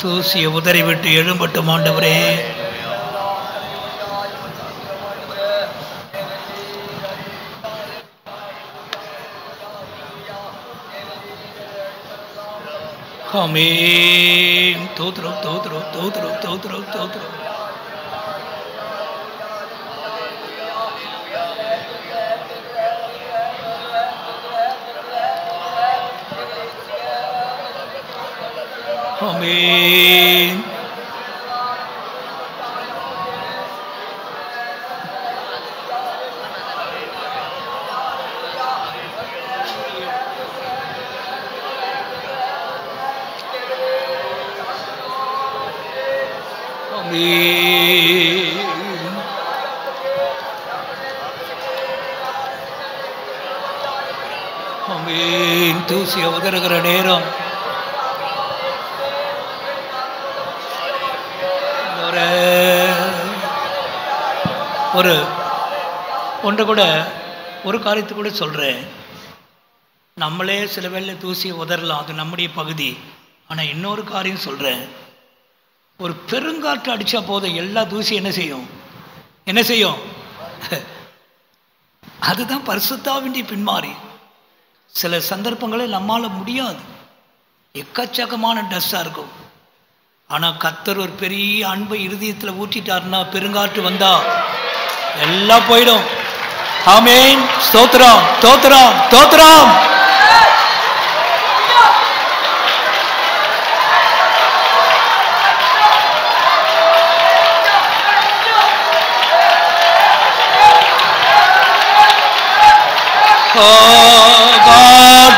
தூசியை உதறி விட்டு எழும்பட்டும் ஆண்டவரே. ஆமென். தோத்திரம், தோத்திரம், தோத்திரம், தோத்திரம், தோத்திரம். ஆமென். ஆமென். தூசியை உதறுகிற நேரம் ஒன்று கூட ஒரு காரியத்தை கூட சொல்கிறேன். நம்மளே சில வேளை தூசியை உதறலாம், அது நம்முடைய பகுதி. ஆனால் இன்னொரு காரியம் சொல்கிறேன், ஒரு பெருங்காற்று அடிச்சா போதும் எல்லா தூசி என்ன செய்யும்? என்ன செய்யும்? அதுதான் பரிசுத்தாவின் பின்மாறி. சில சந்தர்ப்பங்களில் நம்மால முடியாது, எக்கச்சக்கமான டஸ்டா இருக்கும். ஆனா கர்த்தர் ஒரு பெரிய அன்பை இருதயத்தில் ஊற்றிட்டாருன்னா பெருங்காற்று வந்தா எல்லாம் போயிடும். ஆமென். ஸ்தோத்திரம், ஸ்தோத்திரம், ஸ்தோத்திரம். Oh God.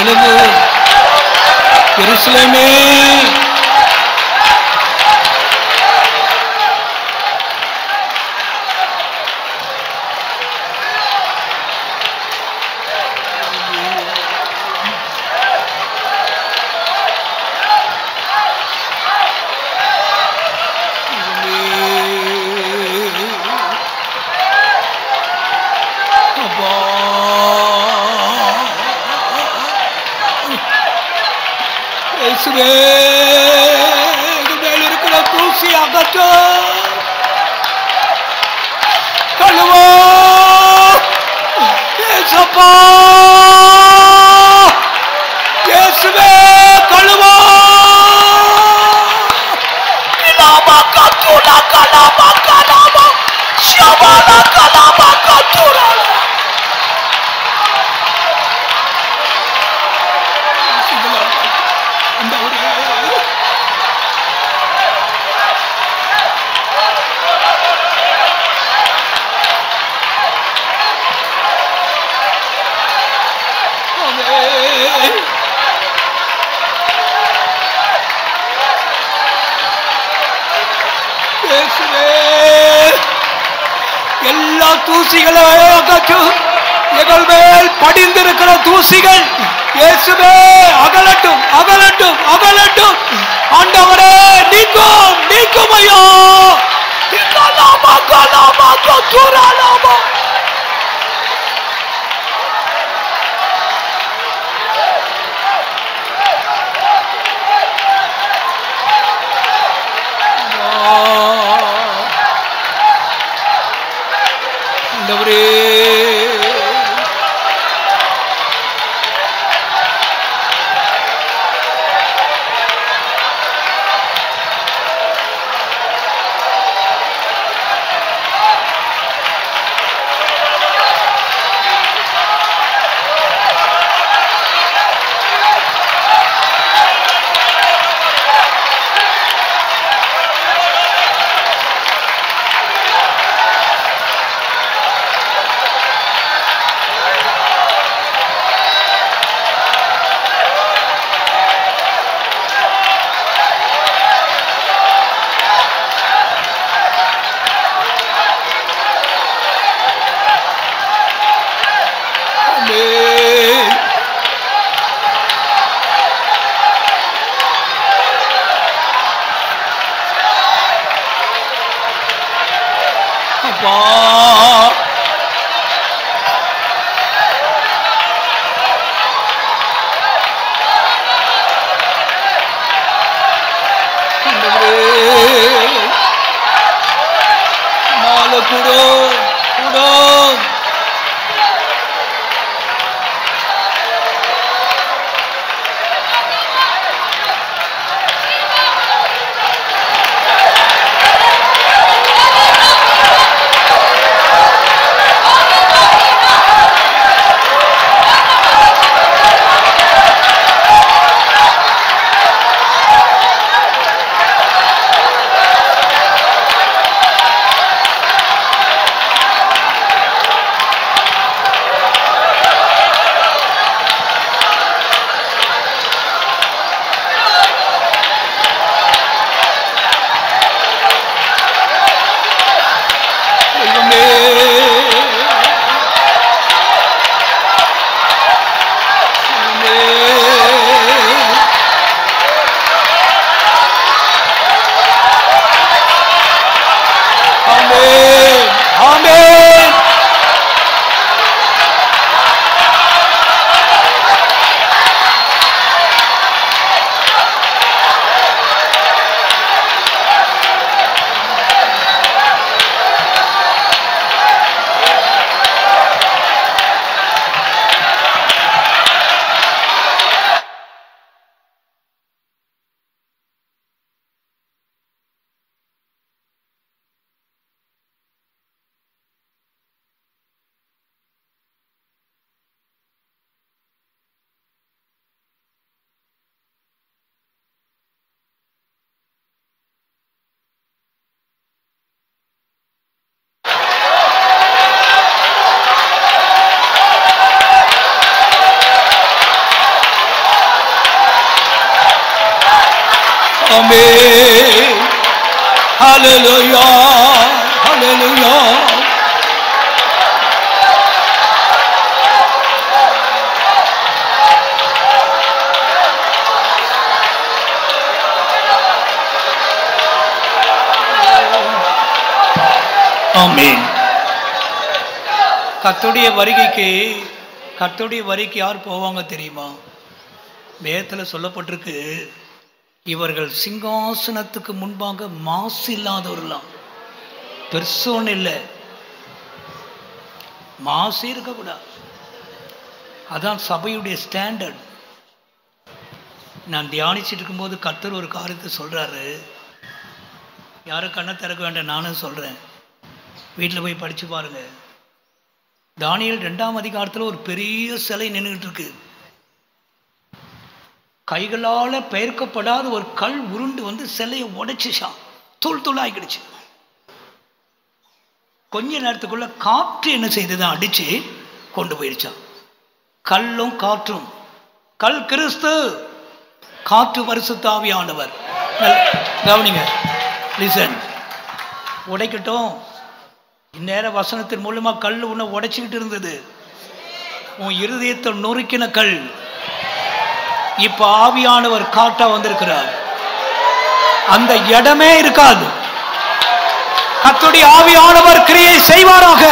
எழுந்து எருசலேமே, மேல் இருக்கிற தூசி அகற்ற கழுவோ ஏசப்பா, இயேசுவே கழுவோ. கலாமா கத்துரா, கலாமா கலாமா ஷபாலா, கலாமா கத்துரா. எல்லா தூசிகளை அகற்றும். எங்கள் மேல் படிந்திருக்கிற தூசிகள் இயேசுவே அகலட்டும், அகலட்டும், அகலட்டும். ஆண்டவரே நீக்கும், நீக்கும் ஐயா. கலாமா கலாமா கத்துராலாமா. ஆண்டவரே அப்பா மாலை கூடோ கூடோ Amen. Hallelujah. Hallelujah. Amen. கர்த்தருடைய வருகைக்கு யார் போவாங்க தெரியுமா? வேதத்தில் சொல்லப்பட்டிருக்கு, இவர்கள் சிங்காசனத்துக்கு முன்பாக மாசு இல்லாதவர்களாம். பெருசோன்னு இல்லை, மாசு இருக்கக்கூடாது. அதான் சபையுடைய ஸ்டாண்டர்ட். நான் தியானிச்சுட்டு இருக்கும்போது கர்த்தர் ஒரு காரியத்தை சொல்றாரு. யாரும் கண்ணை திறக்க வேண்டாம், நானும் சொல்றேன். வீட்டில் போய் படிச்சு பாருங்க. தானியேல் 2ஆம் அதிகாரத்தில் ஒரு பெரிய சிலை நின்றுகிட்டு இருக்கு. கைகளால் பெயர்க்கப்படாத ஒரு கல் உருண்டு வந்து சிலையை உடைச்சிச்சான், தூள் தூளாகிடுச்சு. கொஞ்ச நேரத்துக்குள்ள காற்று என்ன செய்ததான் அடிச்சு கொண்டு போயிடுச்சான். கல்லும் காற்றும். கல் கிறிஸ்து, காற்று பரிசுத்த ஆவியானவர். கவனிங்க, லிசன். உடைக்கட்டும். இந்நேர வசனத்தின் மூலமா கல் உன்னை உடைச்சிக்கிட்டு இருந்தது. உன் இருதயத்தை நொறுக்கின கல் இப்ப ஆவியானவர் காட்டா வந்திருக்கிறார். அந்த இடமே இருக்காது. கர்த்தருடைய ஆவியானவர் கிரியை செய்வாராக.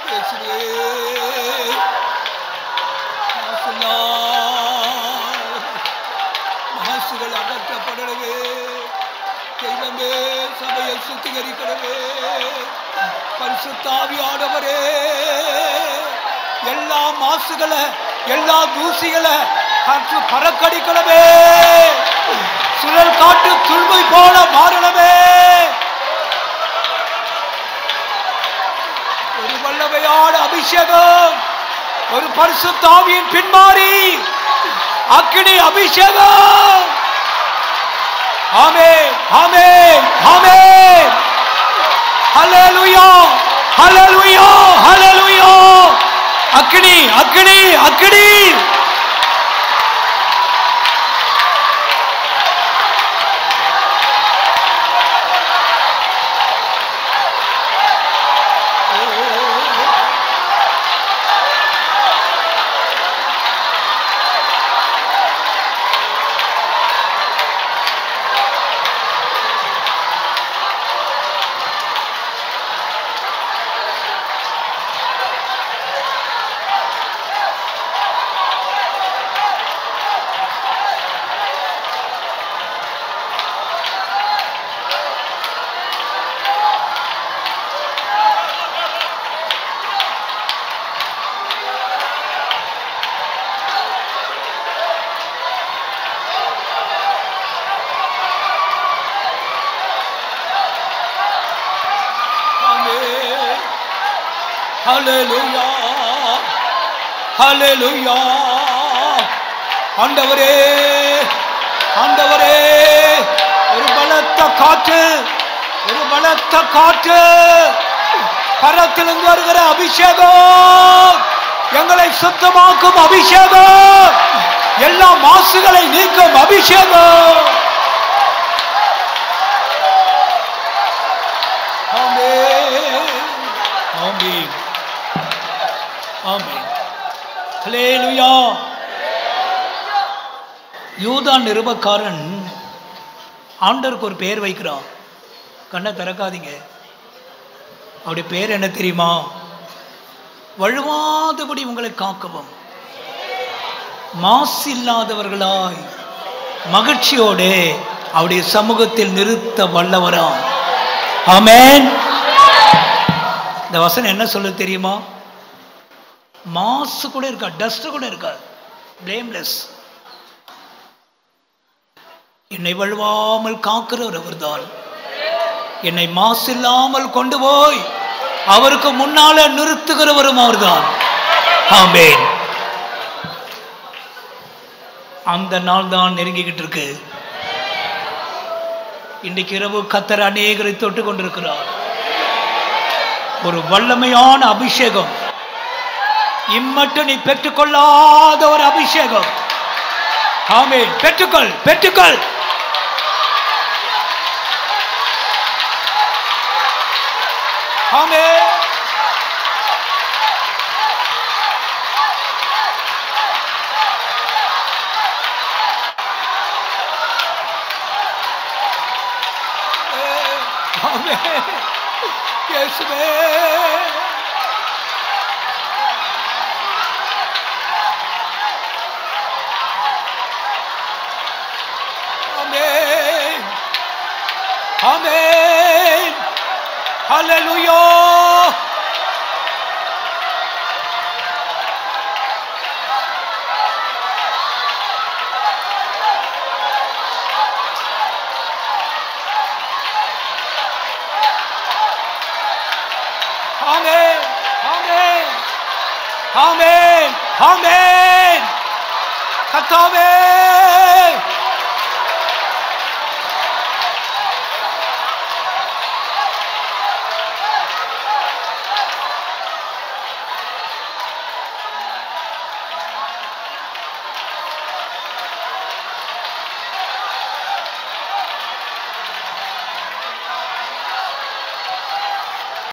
இயேசுவே, மாசுகள் அகற்றப்படவே, தெய்வமே சபையை சுத்திகரிக்கவே, பரிசுத்த ஆவியானவரே எல்லா மாசுகளை எல்லா தூசிகளை பறக்கடிக்கவே, சுழல் காட்டு துள்மை போல மாறவே, ஒரு வல்லமையான அபிஷேகம், ஒரு பரிசுத்த ஆவியின் பின்மாறி அக்கினி அபிஷேகம். ஆமென், ஆமென், ஆமென். ஹல்லேலூயா, ஹல்லேலூயா, ஹல்லேலூயா. அக்கினி, அக்கினி, அக்கினி. ஹல்லேலூயா, ஹல்லேலூயா. ஆண்டவரே, ஆண்டவரே, ஒரு பலத்த காற்று, ஒரு பலத்த காற்று, பரத்திலிருந்து வருகிற அபிஷேகம், எங்களை சுத்தமாக்கும் அபிஷேகம், எல்லா மாசுகளை நீக்கும் அபிஷேகம். ஆமென், ஆமென், ஆமென். ஹல்லேலூயா. யூதா நிருபக்காரன் ஆண்டவருக்கு ஒரு பேர் வைக்கிறான். கண்ணை திறக்காதீங்க. அவருடைய பேர் என்ன தெரியுமா? வழுவாதபடி உங்களை காக்கவும், மாசு இல்லாதவர்களாய் மகிழ்ச்சியோடு அவருடைய சமூகத்தில் நிறுத்த வல்லவராம். ஆமென். இந்த வசனம் என்ன சொல்ல தெரியுமா? மாசு கூட இருக்கா, டஸ்ட் கூட இருக்கா, பிளேம்லெஸ். என்னை வழுவாமல் காக்கிறவர் அவர்தான். என்னை மாசு இல்லாமல் கொண்டு போய் அவருக்கு முன்னால நிறுத்துகிறவரும் அவர்தான். ஆமென். அந்த நாள் தான் நெருங்கிக்கிட்டு இருக்கு. இன்றைக்கு இரவு கர்த்தர் அநேகரை தொட்டு கொண்டிருக்கிறார். ஒரு வல்லமையான அபிஷேகம், இம்மட்டும் நீ பெற்றுக்கொள்ளாத ஒரு அபிஷேகம். ஆமென். பெற்றுக்கொள், பெற்றுக்கொள். ஆமென். ஆமென். இயேசுவே, ஆமென், ஆமென். ஹல்லேலூயா. ஆமென், ஆமென், ஆமென், ஆமென். கர்த்தாவே,